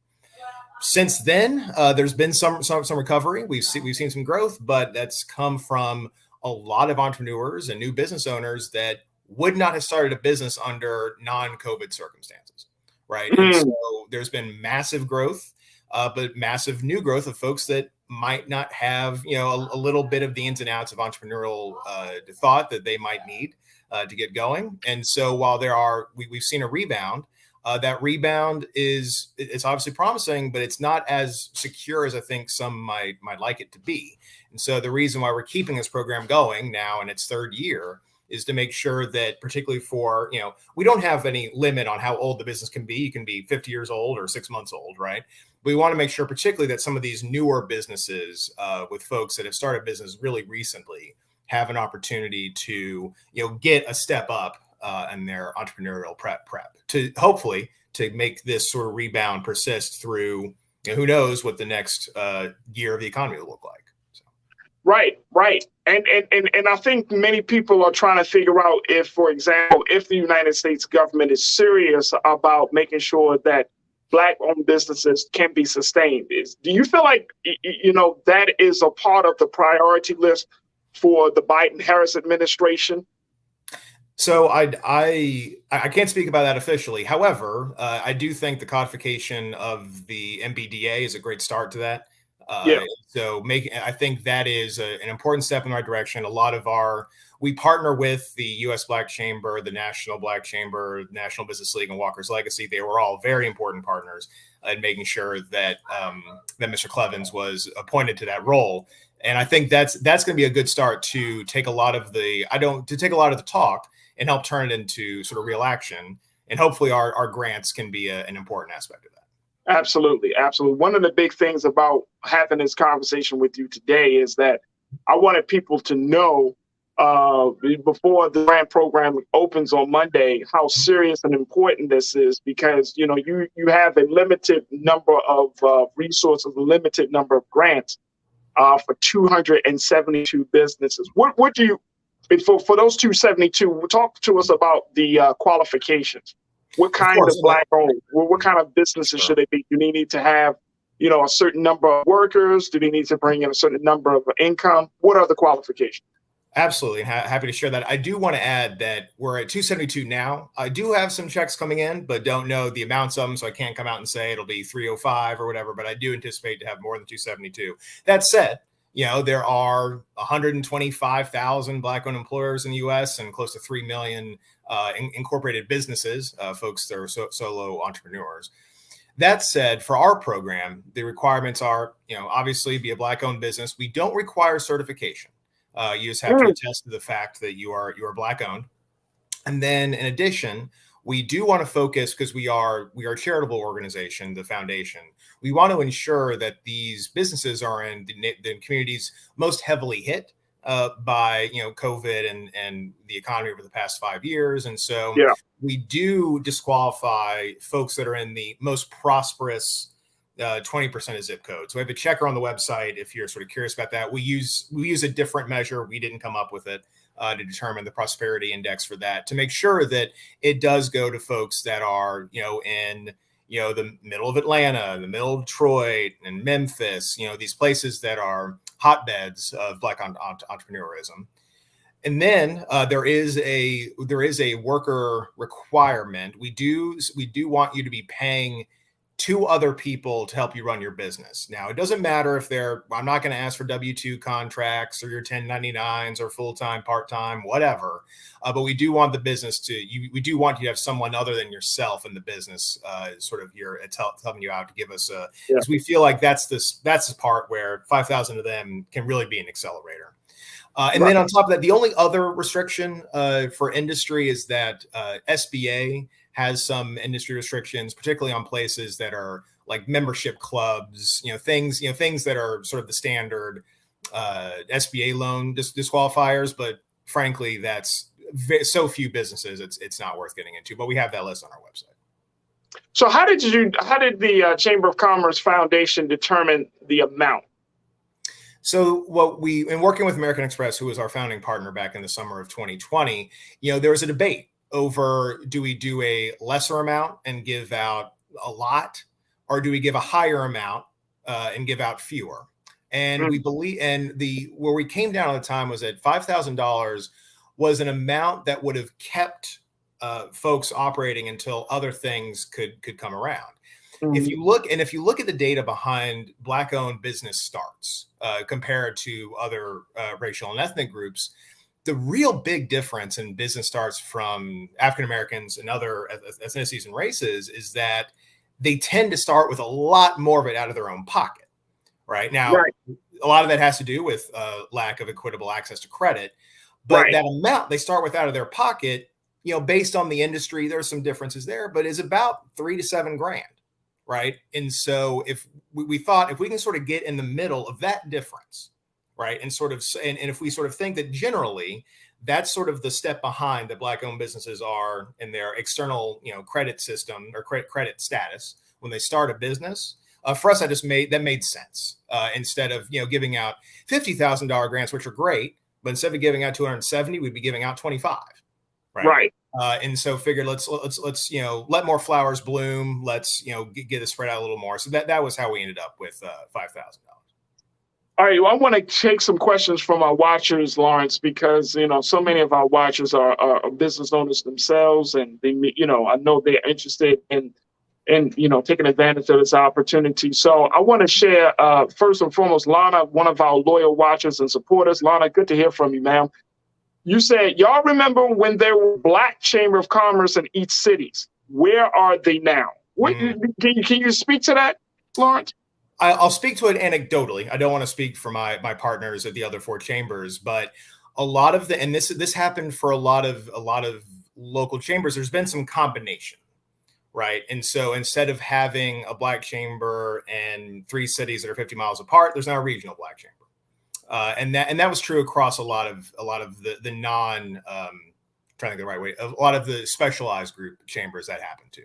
Since then, there's been some recovery. We've seen some growth, but that's come from a lot of entrepreneurs and new business owners that would not have started a business under non-COVID circumstances, right? And so there's been massive growth, but massive new growth of folks that might not have, a little bit of the ins and outs of entrepreneurial thought that they might need to get going. And so while we've seen a rebound, that rebound it's obviously promising, but it's not as secure as I think some might like it to be. And so the reason why we're keeping this program going now in its third year is to make sure that, particularly for, we don't have any limit on how old the business can be. You can be 50 years old or 6 months old, right? We want to make sure particularly that some of these newer businesses with folks that have started business really recently have an opportunity to, get a step up in their entrepreneurial prep to hopefully to make this sort of rebound persist through, who knows what the next year of the economy will look like. Right. And I think many people are trying to figure out if, for example, if the United States government is serious about making sure that Black-owned businesses can be sustained. Do you feel like, that is a part of the priority list for the Biden-Harris administration? So I can't speak about that officially. However, I do think the codification of the MBDA is a great start to that. So I think that is an important step in the right direction. We partner with the U.S. Black Chamber, the National Black Chamber, National Business League, and Walker's Legacy. They were all very important partners in making sure that that Mr. Clevens was appointed to that role. And I think that's going to be a good start to take a lot of the talk and help turn it into sort of real action. And hopefully our grants can be an important aspect of that. Absolutely. One of the big things about having this conversation with you today is that I wanted people to know before the grant program opens on Monday how serious and important this is, because you have a limited number of resources, a limited number of grants for 272 businesses. What do you for those 272? Talk to us about the qualifications. What kind of Black-owned? What kind of businesses should they be? Do they need to have, a certain number of workers? Do they need to bring in a certain number of income? What are the qualifications? Absolutely. Happy to share that. I do want to add that we're at 272 now. I do have some checks coming in, but don't know the amounts of them, so I can't come out and say it'll be 305 or whatever, but I do anticipate to have more than 272. That said, there are 125,000 Black-owned employers in the U.S. and close to 3 million incorporated businesses, folks that are solo entrepreneurs. That said, for our program, the requirements are, obviously be a Black-owned business. We don't require certification. You just have to attest to the fact that you are Black-owned. And then in addition, we do want to focus, because we are a charitable organization, the foundation. We want to ensure that these businesses are in the communities most heavily hit, by COVID and the economy over the past 5 years, and so we do disqualify folks that are in the most prosperous 20% of zip codes. So we have a checker on the website if you're sort of curious about that. We use a different measure. We didn't come up with it to determine the prosperity index for that, to make sure that it does go to folks that are in the middle of Atlanta, the middle of Detroit and Memphis, these places that are hotbeds of Black entrepreneurism. And then there is a worker requirement. We do want you to be paying 2 other people to help you run your business. Now, it doesn't matter if I'm not going to ask for W-2 contracts or your 1099s or full-time, part-time, whatever. But we do want the business we do want you to have someone other than yourself in the business, sort of here helping you out to give us because we feel like that's the part where 5,000 of them can really be an accelerator. And then on top of that, the only other restriction for industry is that SBA has some industry restrictions, particularly on places that are like membership clubs, things that are sort of the standard SBA loan disqualifiers. But frankly, that's so few businesses, it's not worth getting into. But we have that list on our website. So how did the Chamber of Commerce Foundation determine the amount? So in working with American Express, who was our founding partner back in the summer of 2020, there was a debate over, do we do a lesser amount and give out a lot, or do we give a higher amount and give out fewer? And we believe, where we came down at the time was that $5,000 was an amount that would have kept folks operating until other things could come around. If you look at the data behind Black-owned business starts compared to other racial and ethnic groups, the real big difference in business starts from African Americans and other ethnicities and races is that they tend to start with a lot more of it out of their own pocket. Right now, a lot of that has to do with lack of equitable access to credit, but that amount they start with out of their pocket, based on the industry, there's some differences there, but is about $3,000 to $7,000. Right. And so if we thought if we can sort of get in the middle of that difference, right, and if we sort of think that generally that's sort of the step behind that Black-owned businesses are in their external, credit system or credit status when they start a business, for us, that made sense. Instead of giving out $50,000 grants, which are great, but instead of giving out 270, we'd be giving out 25. Right. And so figured let's let more flowers bloom. Let's get it spread out a little more. So that was how we ended up with $5,000. All right. Well, I want to take some questions from our watchers, Lawrence, because so many of our watchers are business owners themselves, and they I know they're interested in taking advantage of this opportunity. So I want to share first and foremost, Lana, one of our loyal watchers and supporters. Lana, good to hear from you, ma'am. You said, y'all remember when there were Black Chamber of Commerce in each cities? Where are they now? Can you speak to that, Lawrence? I'll speak to it anecdotally. I don't want to speak for my partners at the other 4 chambers, but a lot of and this happened for a lot of local chambers. There's been some combination, right? And so instead of having a Black chamber in 3 cities that are 50 miles apart, there's now a regional Black chamber. And that was true across a lot of the non trying to think the right way, a lot of the specialized group chambers that happened to.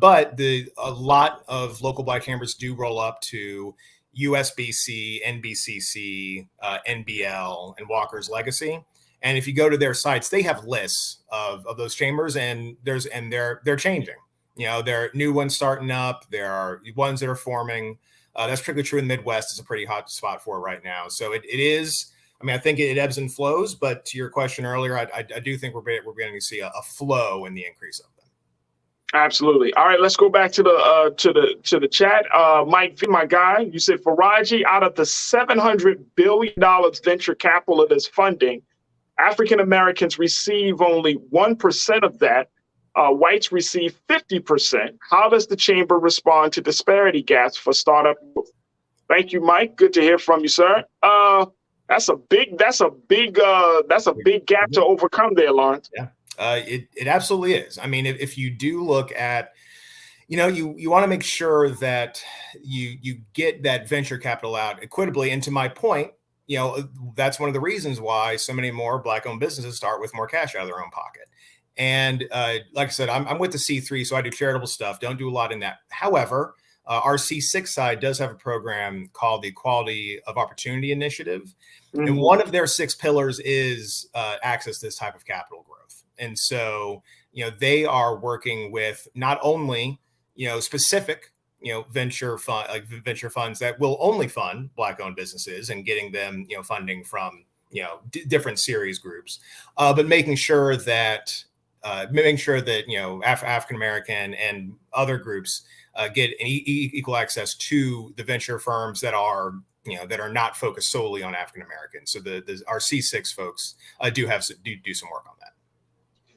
But a lot of local Black chambers do roll up to USBC, NBCC, NBL, and Walker's Legacy. And if you go to their sites, they have lists of those chambers, and they're changing. There are new ones starting up. There are ones that are forming. That's particularly true in the Midwest. It's a pretty hot spot for it right now. So it is. I mean, I think it ebbs and flows. But to your question earlier, I do think we're going to see a flow in the increase of them. Absolutely. All right, let's go back to the chat. Mike, my guy, you said Farajii, out of the $700 billion venture capital that is funding, African Americans receive only 1% of that. Whites receive 50%. How does the chamber respond to disparity gaps for startup growth? Thank you, Mike. Good to hear from you, sir. That's a big gap to overcome there, Lawrence. Yeah, it absolutely is. I mean, if you do look at, you want to make sure that you get that venture capital out equitably. And to my point, that's one of the reasons why so many more Black-owned businesses start with more cash out of their own pocket. And like I said, I'm with the C3, so I do charitable stuff. Don't do a lot in that. However, our C6 side does have a program called the Equality of Opportunity Initiative. Mm-hmm. And one of their 6 pillars is access to this type of capital growth. And so, they are working with not only, specific, venture funds that will only fund Black-owned businesses and getting them, funding from, different series groups, but making sure that African American and other groups get an equal access to the venture firms that are not focused solely on African Americans. So our C6 folks do some work on that.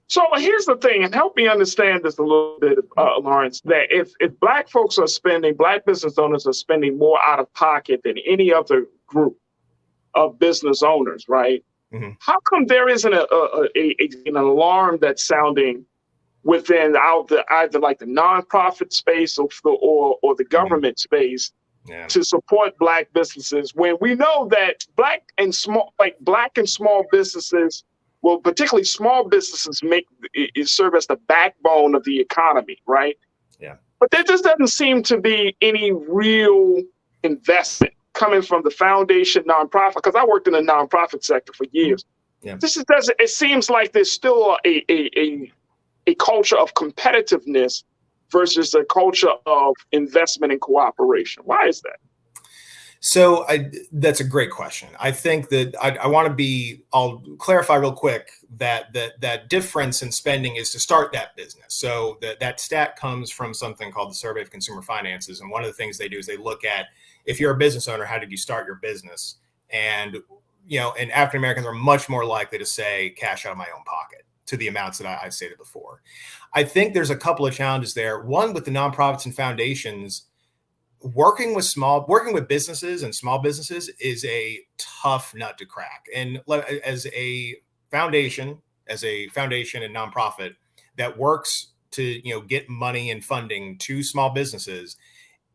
So here's the thing, and help me understand this a little bit, Lawrence, that if Black folks are spending, Black business owners are spending more out of pocket than any other group of business owners, right? Mm-hmm. How come there isn't an alarm that's sounding within either like the nonprofit space or the government space to support Black businesses, when we know that Black and small businesses, well, particularly small businesses, serve as the backbone of the economy, right? Yeah. But there just doesn't seem to be any real investment coming from the foundation nonprofit, because I worked in the nonprofit sector for years. Yeah. It seems like there's still a culture of competitiveness versus a culture of investment and cooperation. Why is that? So that's a great question. I think that I'll clarify real quick that difference in spending is to start that business. So that stat comes from something called the Survey of Consumer Finances. And one of the things they do is they look at, if you're a business owner, how did you start your business? And, and African Americans are much more likely to say cash out of my own pocket to the amounts that I stated before. I think there's a couple of challenges there. One, with the nonprofits and foundations, working with businesses and small businesses is a tough nut to crack. And as a foundation and nonprofit that works to, get money and funding to small businesses,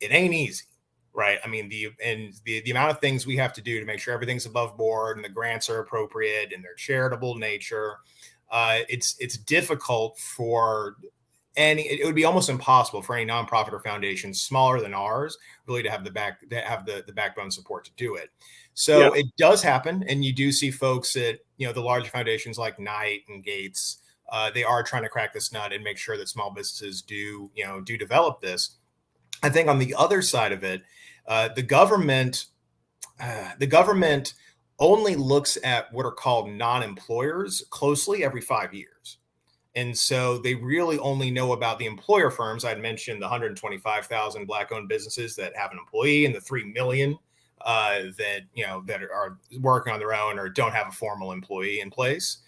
it ain't easy, right? I mean, the amount of things we have to do to make sure everything's above board and the grants are appropriate and their charitable nature, it's difficult for it would be almost impossible for any nonprofit or foundation smaller than ours really to have the backbone support to do it. So It does happen, and you do see folks at the larger foundations like Knight and Gates. They are trying to crack this nut and make sure that small businesses do develop this. I think on the other side of it, the government only looks at what are called non-employers closely every 5 years. And so they really only know about the employer firms. I'd mentioned the 125,000 Black-owned businesses that have an employee and the 3 million that are working on their own or don't have a formal employee in place.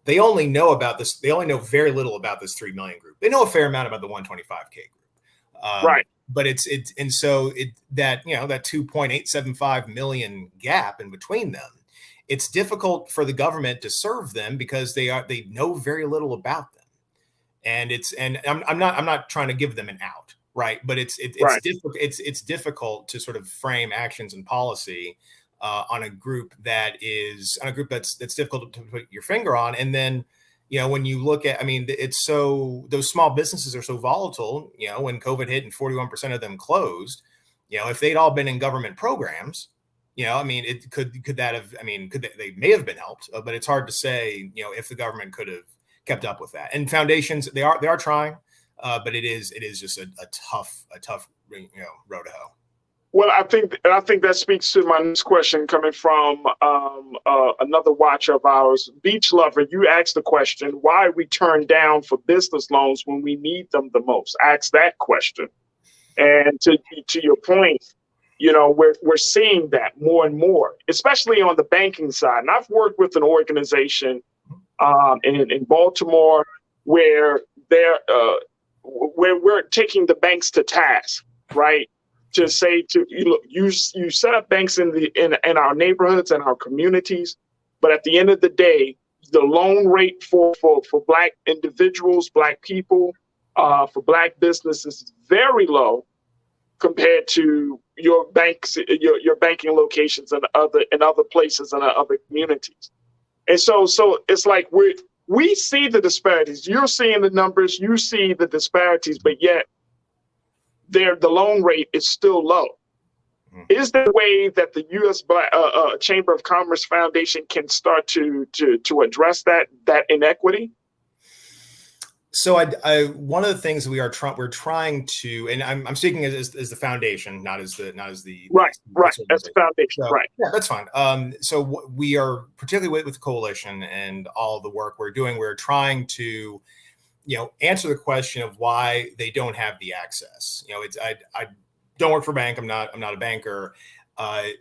They only know about this. They only know very little about this 3 million group. They know a fair amount about the 125K group. Right. But that 2.875 million gap in between them, it's difficult for the government to serve them because they know very little about them, and I'm not trying to give them an out, right? But it's difficult to sort of frame actions and policy on a group that's difficult to put your finger on. And then when you look at, those small businesses are so volatile. When COVID hit and 41% of them closed, if they'd all been in government programs, they may have been helped, but it's hard to say, if the government could have kept up with that. And foundations, they are trying, but it is just a tough road to hoe. Well, I think that speaks to my next question coming from another watcher of ours, Beach Lover. You asked the question, why we turn down for business loans when we need them the most? Ask that question. And to your point, we're seeing that more and more, especially on the banking side. And I've worked with an organization in Baltimore where we're taking the banks to task, right? To say you set up banks in our neighborhoods and our communities, but at the end of the day, the loan rate for Black individuals, Black people, for Black businesses is very low compared to your banks, your banking locations in other places and other communities. And so it's like we see the disparities. You're seeing the numbers, you see the disparities, but yet the loan rate is still low. Is there a way that the U.S. Chamber of Commerce Foundation can start to address that inequity? So one of the things we're trying to, and I'm speaking as the foundation, not as the right as the foundation, so, right? Yeah, that's fine. So we are, particularly with the coalition and all the work we're doing, we're trying to, answer the question of why they don't have the access. It's I don't work for a bank. I'm not a banker.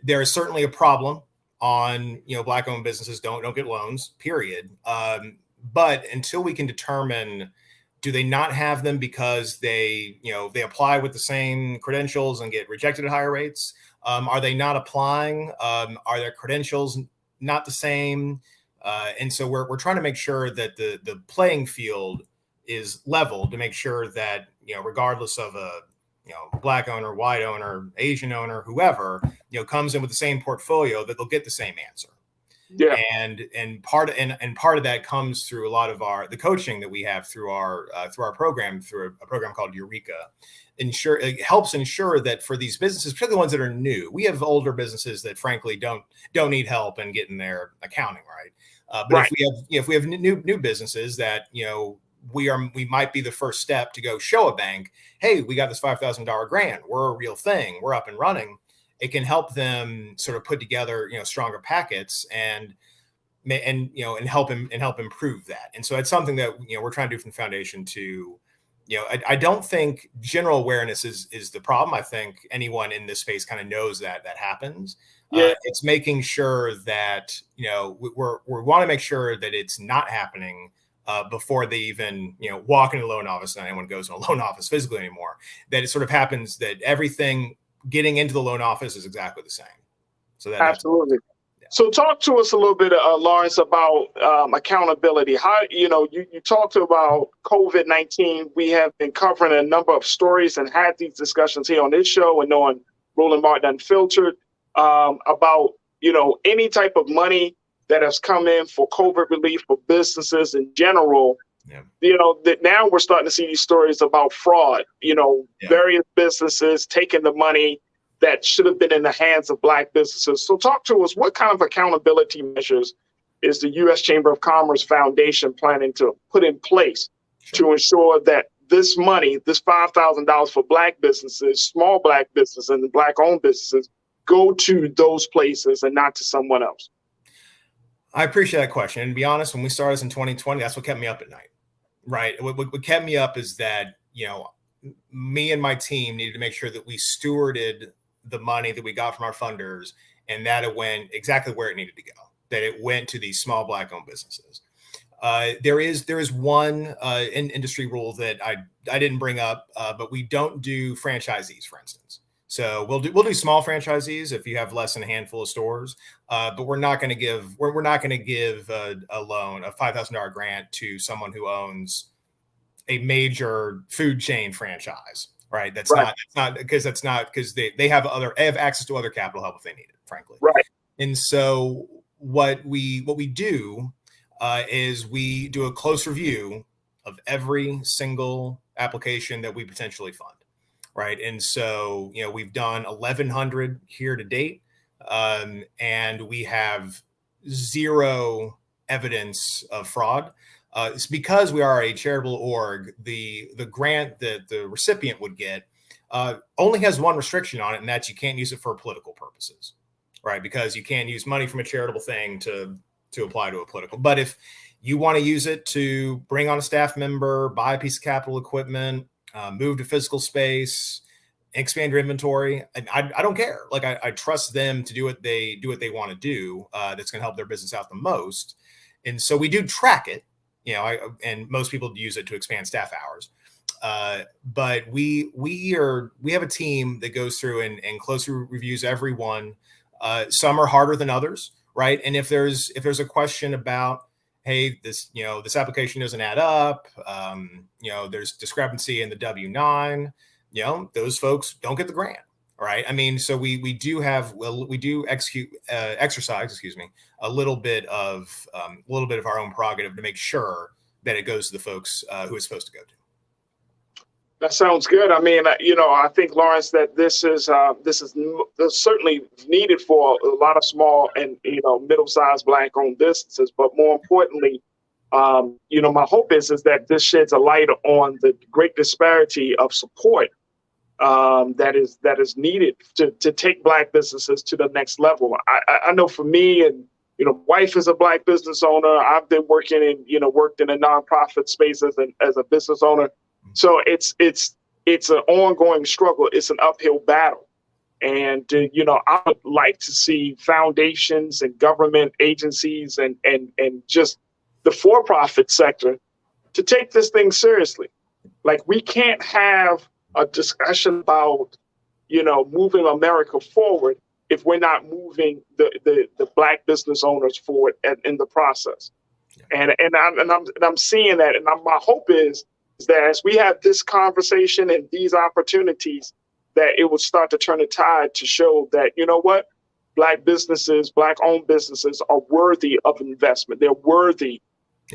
There is certainly a problem on Black-owned businesses don't get loans. Period. But until we can determine, do they not have them because they apply with the same credentials and get rejected at higher rates? Are they not applying? Are their credentials not the same? And so we're trying to make sure that the playing field is level, to make sure that, regardless of a Black owner, white owner, Asian owner, whoever, comes in with the same portfolio, that they'll get the same answer. Yeah. And part of that comes through a lot of the coaching that we have through our program, through a program called Eureka. It helps ensure that for these businesses, particularly the ones that are new, we have older businesses that frankly don't need help in getting their accounting right. But if we have new businesses that we might be the first step to go show a bank, hey, we got this $5,000 grant, we're a real thing, we're up and running. It can help them sort of put together, stronger packets and help improve that. And so it's something that, we're trying to do from the foundation to, I don't think general awareness is the problem. I think anyone in this space kind of knows that happens. Yeah. It's making sure that, we want to make sure that it's not happening before they even, walk into the loan office, and anyone goes to a loan office physically anymore, that it sort of happens that everything getting into the loan office is exactly the same. So absolutely. Yeah. So talk to us a little bit, Lawrence, about accountability. How, you talked about COVID-19. We have been covering a number of stories and had these discussions here on this show and on Roland Martin Unfiltered about, any type of money that has come in for COVID relief for businesses in general. Yeah. That now we're starting to see these stories about fraud, various businesses taking the money that should have been in the hands of Black businesses. So talk to us, what kind of accountability measures is the U.S. Chamber of Commerce Foundation planning to put in place to ensure that this money, this $5,000 for Black businesses, small Black businesses and Black-owned businesses, go to those places and not to someone else? I appreciate that question. And to be honest, when we started this in 2020, that's what kept me up at night. Right. What kept me up is that, me and my team needed to make sure that we stewarded the money that we got from our funders and that it went exactly where it needed to go, that it went to these small Black-owned businesses. There is one industry rule that I didn't bring up, but we don't do franchisees, for instance. So we'll do small franchisees if you have less than a handful of stores, but we're not going to give a loan, a $5,000 grant to someone who owns a major food chain franchise, right? That's not because they have access to other capital help if they need it, frankly. Right. And so what we do is we do a close review of every single application that we potentially fund. Right. And so, we've done 1,100 here to date, and we have zero evidence of fraud. It's because we are a charitable org. The grant that the recipient would get only has one restriction on it, and that's you can't use it for political purposes. Right. Because you can't use money from a charitable thing to apply to a political. But if you want to use it to bring on a staff member, buy a piece of capital equipment, move to physical space, expand your inventory, I don't care. Like I trust them to do what they want to do. That's going to help their business out the most. And so we do track it, and most people use it to expand staff hours. But we have a team that goes through and closely reviews every one. Some are harder than others, right? And if there's a question about, hey, this application doesn't add up, there's discrepancy in the W-9, those folks don't get the grant. All right. I mean, so we do exercise, a little bit of our own prerogative to make sure that it goes to the folks who it's supposed to go to. That sounds good. I mean, I think, Lawrence, that this is certainly needed for a lot of small and middle-sized Black-owned businesses. But more importantly, my hope is that this sheds a light on the great disparity of support that is needed to take Black businesses to the next level. I know for me, and wife is a Black business owner. I've been working worked in a nonprofit space as a business owner. So it's an ongoing struggle. It's an uphill battle. And, I would like to see foundations and government agencies and just the for-profit sector to take this thing seriously. Like, we can't have a discussion about, moving America forward if we're not moving the Black business owners forward in the process. And I'm seeing that. And my hope is that as we have this conversation and these opportunities, that it will start to turn the tide to show that, Black businesses, Black-owned businesses are worthy of investment. They're worthy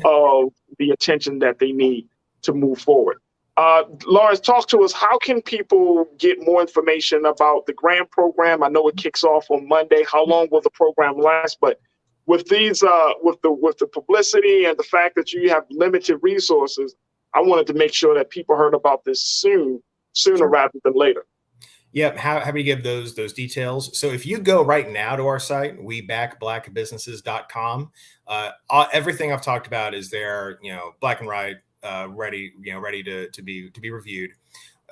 of the attention that they need to move forward. Lawrence, talk to us. How can people get more information about the grant program? I know it kicks off on Monday. How long will the program last? But with these, with the publicity and the fact that you have limited resources, I wanted to make sure that people heard about this sooner rather than later. Yep. Happy to give those details. So if you go right now to our site, webackblackbusinesses.com, everything I've talked about is there, black and white, ready to be reviewed.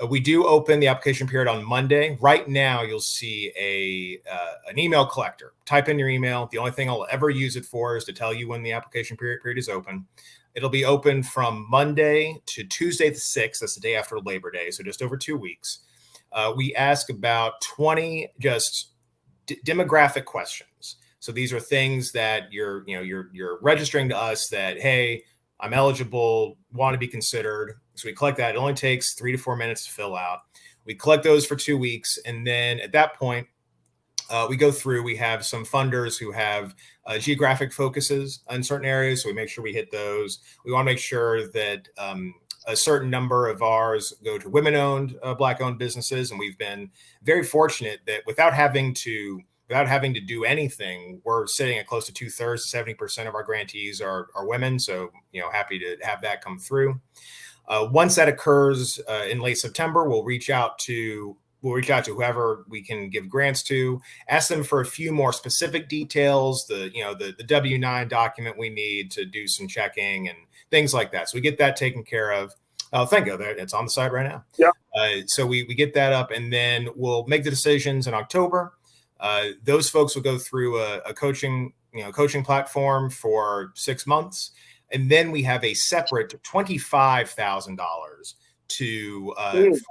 We do open the application period on Monday. Right now, you'll see an email collector. Type in your email. The only thing I'll ever use it for is to tell you when the application period is open. It'll be open from Monday to Tuesday the 6th. That's the day after Labor Day, so just over 2 weeks. We ask about 20 just demographic questions. So these are things that you're registering to us that, hey, I'm eligible, want to be considered. So we collect that. It only takes 3 to 4 minutes to fill out. We collect those for 2 weeks, and then at that point, we go through. We have some funders who have geographic focuses in certain areas, so we make sure we hit those. We want to make sure that a certain number of ours go to women-owned, Black-owned businesses, and we've been very fortunate that without having to do anything, we're sitting at close to 2/3, 70% of our grantees are women. So happy to have that come through. Once that occurs in late September, we'll reach out to whoever we can give grants to, ask them for a few more specific details, the W-9 document we need to do some checking and things like that. So we get that taken care of. Oh, thank you. It's on the site right now. Yeah. So we get that up, and then we'll make the decisions in October. Those folks will go through a coaching platform for 6 months. And then we have a separate $25,000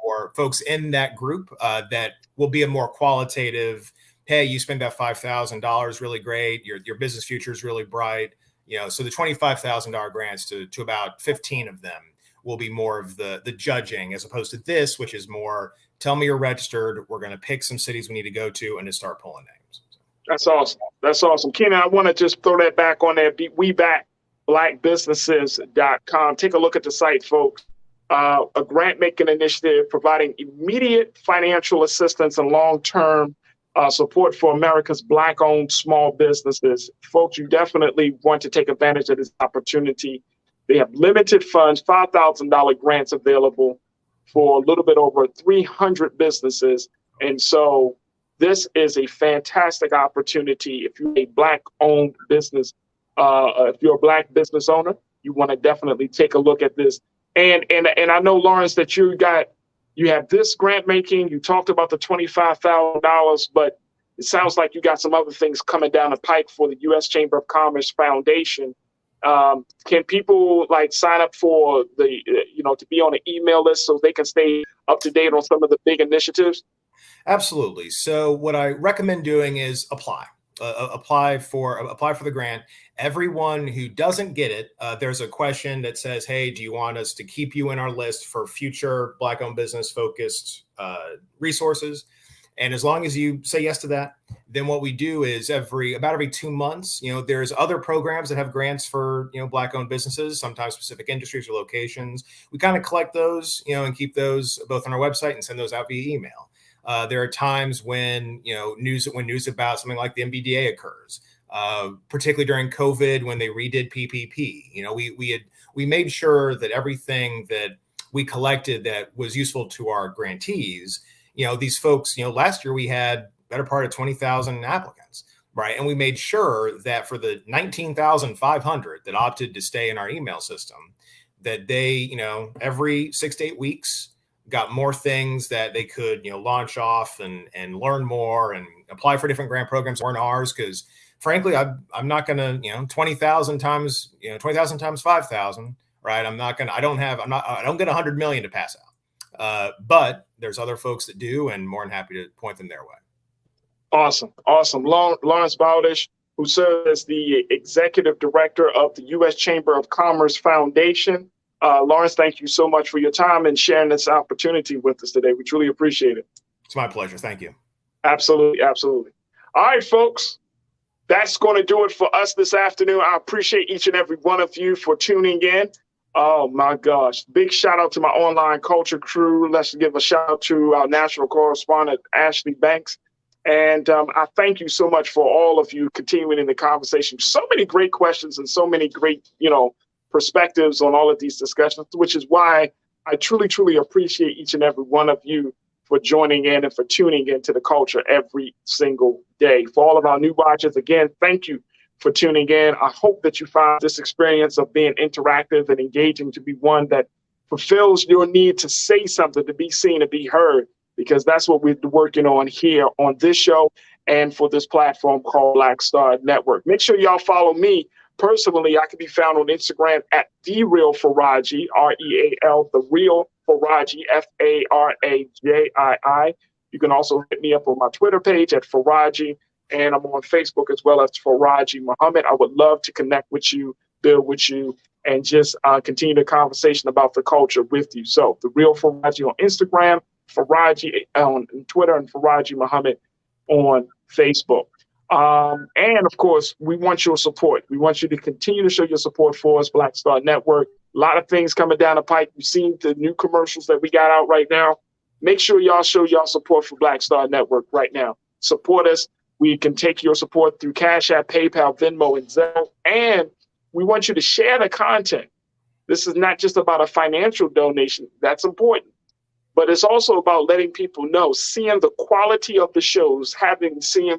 for folks in that group that will be a more qualitative, hey, you spent that $5,000, really great. Your business future is really bright. So the $25,000 grants to about 15 of them will be more of the judging, as opposed to this, which is more, tell me you're registered. We're going to pick some cities we need to go to and to start pulling names. That's awesome. That's awesome. Kenan, I want to just throw that back on there. webackblackbusinesses.com. Take a look at the site, folks. A grant-making initiative providing immediate financial assistance and long-term support for America's Black-owned small businesses. Folks, you definitely want to take advantage of this opportunity. They have limited funds, $5,000 grants available for a little bit over 300 businesses. And so this is a fantastic opportunity. If you're a Black-owned business, if you're a Black business owner, you want to definitely take a look at this. And I know, Lawrence, that you have this grant making. You talked about the $25,000, but it sounds like you got some other things coming down the pike for the U.S. Chamber of Commerce Foundation. Can people sign up for to be on an email list so they can stay up to date on some of the big initiatives? Absolutely. So what I recommend doing is apply for the grant. Everyone who doesn't get it, there's a question that says, hey, do you want us to keep you in our list for future Black-owned business focused resources? And as long as you say yes to that, then what we do is about every 2 months, there's other programs that have grants for, Black-owned businesses, sometimes specific industries or locations. We kind of collect those, and keep those both on our website and send those out via email. There are times when, news about something like the MBDA occurs, particularly during COVID when they redid PPP. We made sure that everything that we collected that was useful to our grantees, these folks, last year we had better part of 20,000 applicants, right? And we made sure that for the 19,500 that opted to stay in our email system, that they, every 6 to 8 weeks got more things that they could, launch off and learn more and apply for different grant programs or in ours. Because frankly, I'm not going to, 20,000 times 5,000, right? I don't get 100 million to pass out. But there's other folks that do, and more than happy to point them their way. Awesome. Lawrence Bowdish, who serves as the executive director of the U.S. Chamber of Commerce Foundation. Lawrence, thank you so much for your time and sharing this opportunity with us today. We truly appreciate it. It's my pleasure. Thank you. Absolutely. All right, folks. That's going to do it for us this afternoon. I appreciate each and every one of you for tuning in. Oh, my gosh. Big shout out to my online culture crew. Let's give a shout out to our national correspondent, Ashley Banks. And I thank you so much for all of you continuing in the conversation. So many great questions and so many great, perspectives on all of these discussions, which is why I truly, truly appreciate each and every one of you for joining in and for tuning into the culture every single day. For all of our new watchers, again, thank you for tuning in. I hope that you find this experience of being interactive and engaging to be one that fulfills your need to say something, to be seen, to be heard, because that's what we're working on here on this show and for this platform called Black Star Network. Make sure y'all follow me personally. I can be found on Instagram at @TheRealFarajii, REAL, The Real Farajii, FARAJII. You can also hit me up on my Twitter page at Farajii, and I'm on Facebook as well as Farajii Muhammad. I would love to connect with you, build with you, and just continue the conversation about the culture with you. So The Real Farajii on Instagram, Farajii on Twitter, and Farajii Muhammad on Facebook. And of course, we want your support. We want you to continue to show your support for us, Black Star Network. A lot of things coming down the pipe. You've seen the new commercials that we got out right now. Make sure y'all show y'all support for Black Star Network right now. Support us. We can take your support through Cash App, PayPal, Venmo, and Zelle. And we want you to share the content. This is not just about a financial donation. That's important. But it's also about letting people know, seeing the quality of the shows, seeing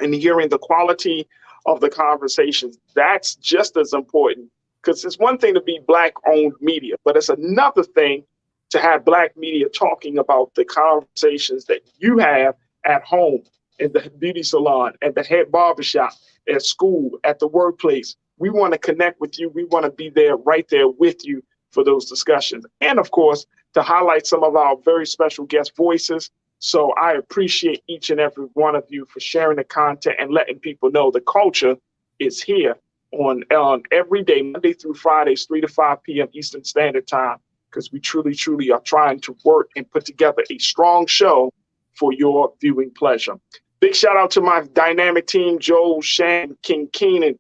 and hearing the quality of the conversations. That's just as important, because it's one thing to be Black-owned media, but it's another thing to have Black media talking about the conversations that you have at home, in the beauty salon, at the head barbershop, at school, at the workplace. We want to connect with you. We want to be there, right there with you for those discussions. And of course, to highlight some of our very special guest voices. So I appreciate each and every one of you for sharing the content and letting people know the culture is here on every day, Monday through Fridays, 3 to 5 p.m. Eastern Standard Time, because we truly, truly are trying to work and put together a strong show for your viewing pleasure. Big shout out to my dynamic team, Joel, Shan, King Keenan,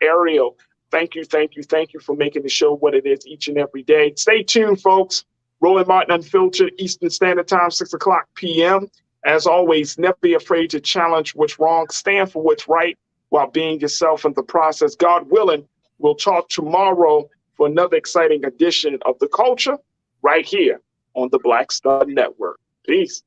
Ariel. Thank you for making the show what it is each and every day. Stay tuned, folks. Roland Martin Unfiltered, Eastern Standard Time, 6 o'clock p.m. As always, never be afraid to challenge what's wrong. Stand for what's right while being yourself in the process. God willing, we'll talk tomorrow for another exciting edition of The Culture right here on the Black Star Network. Peace.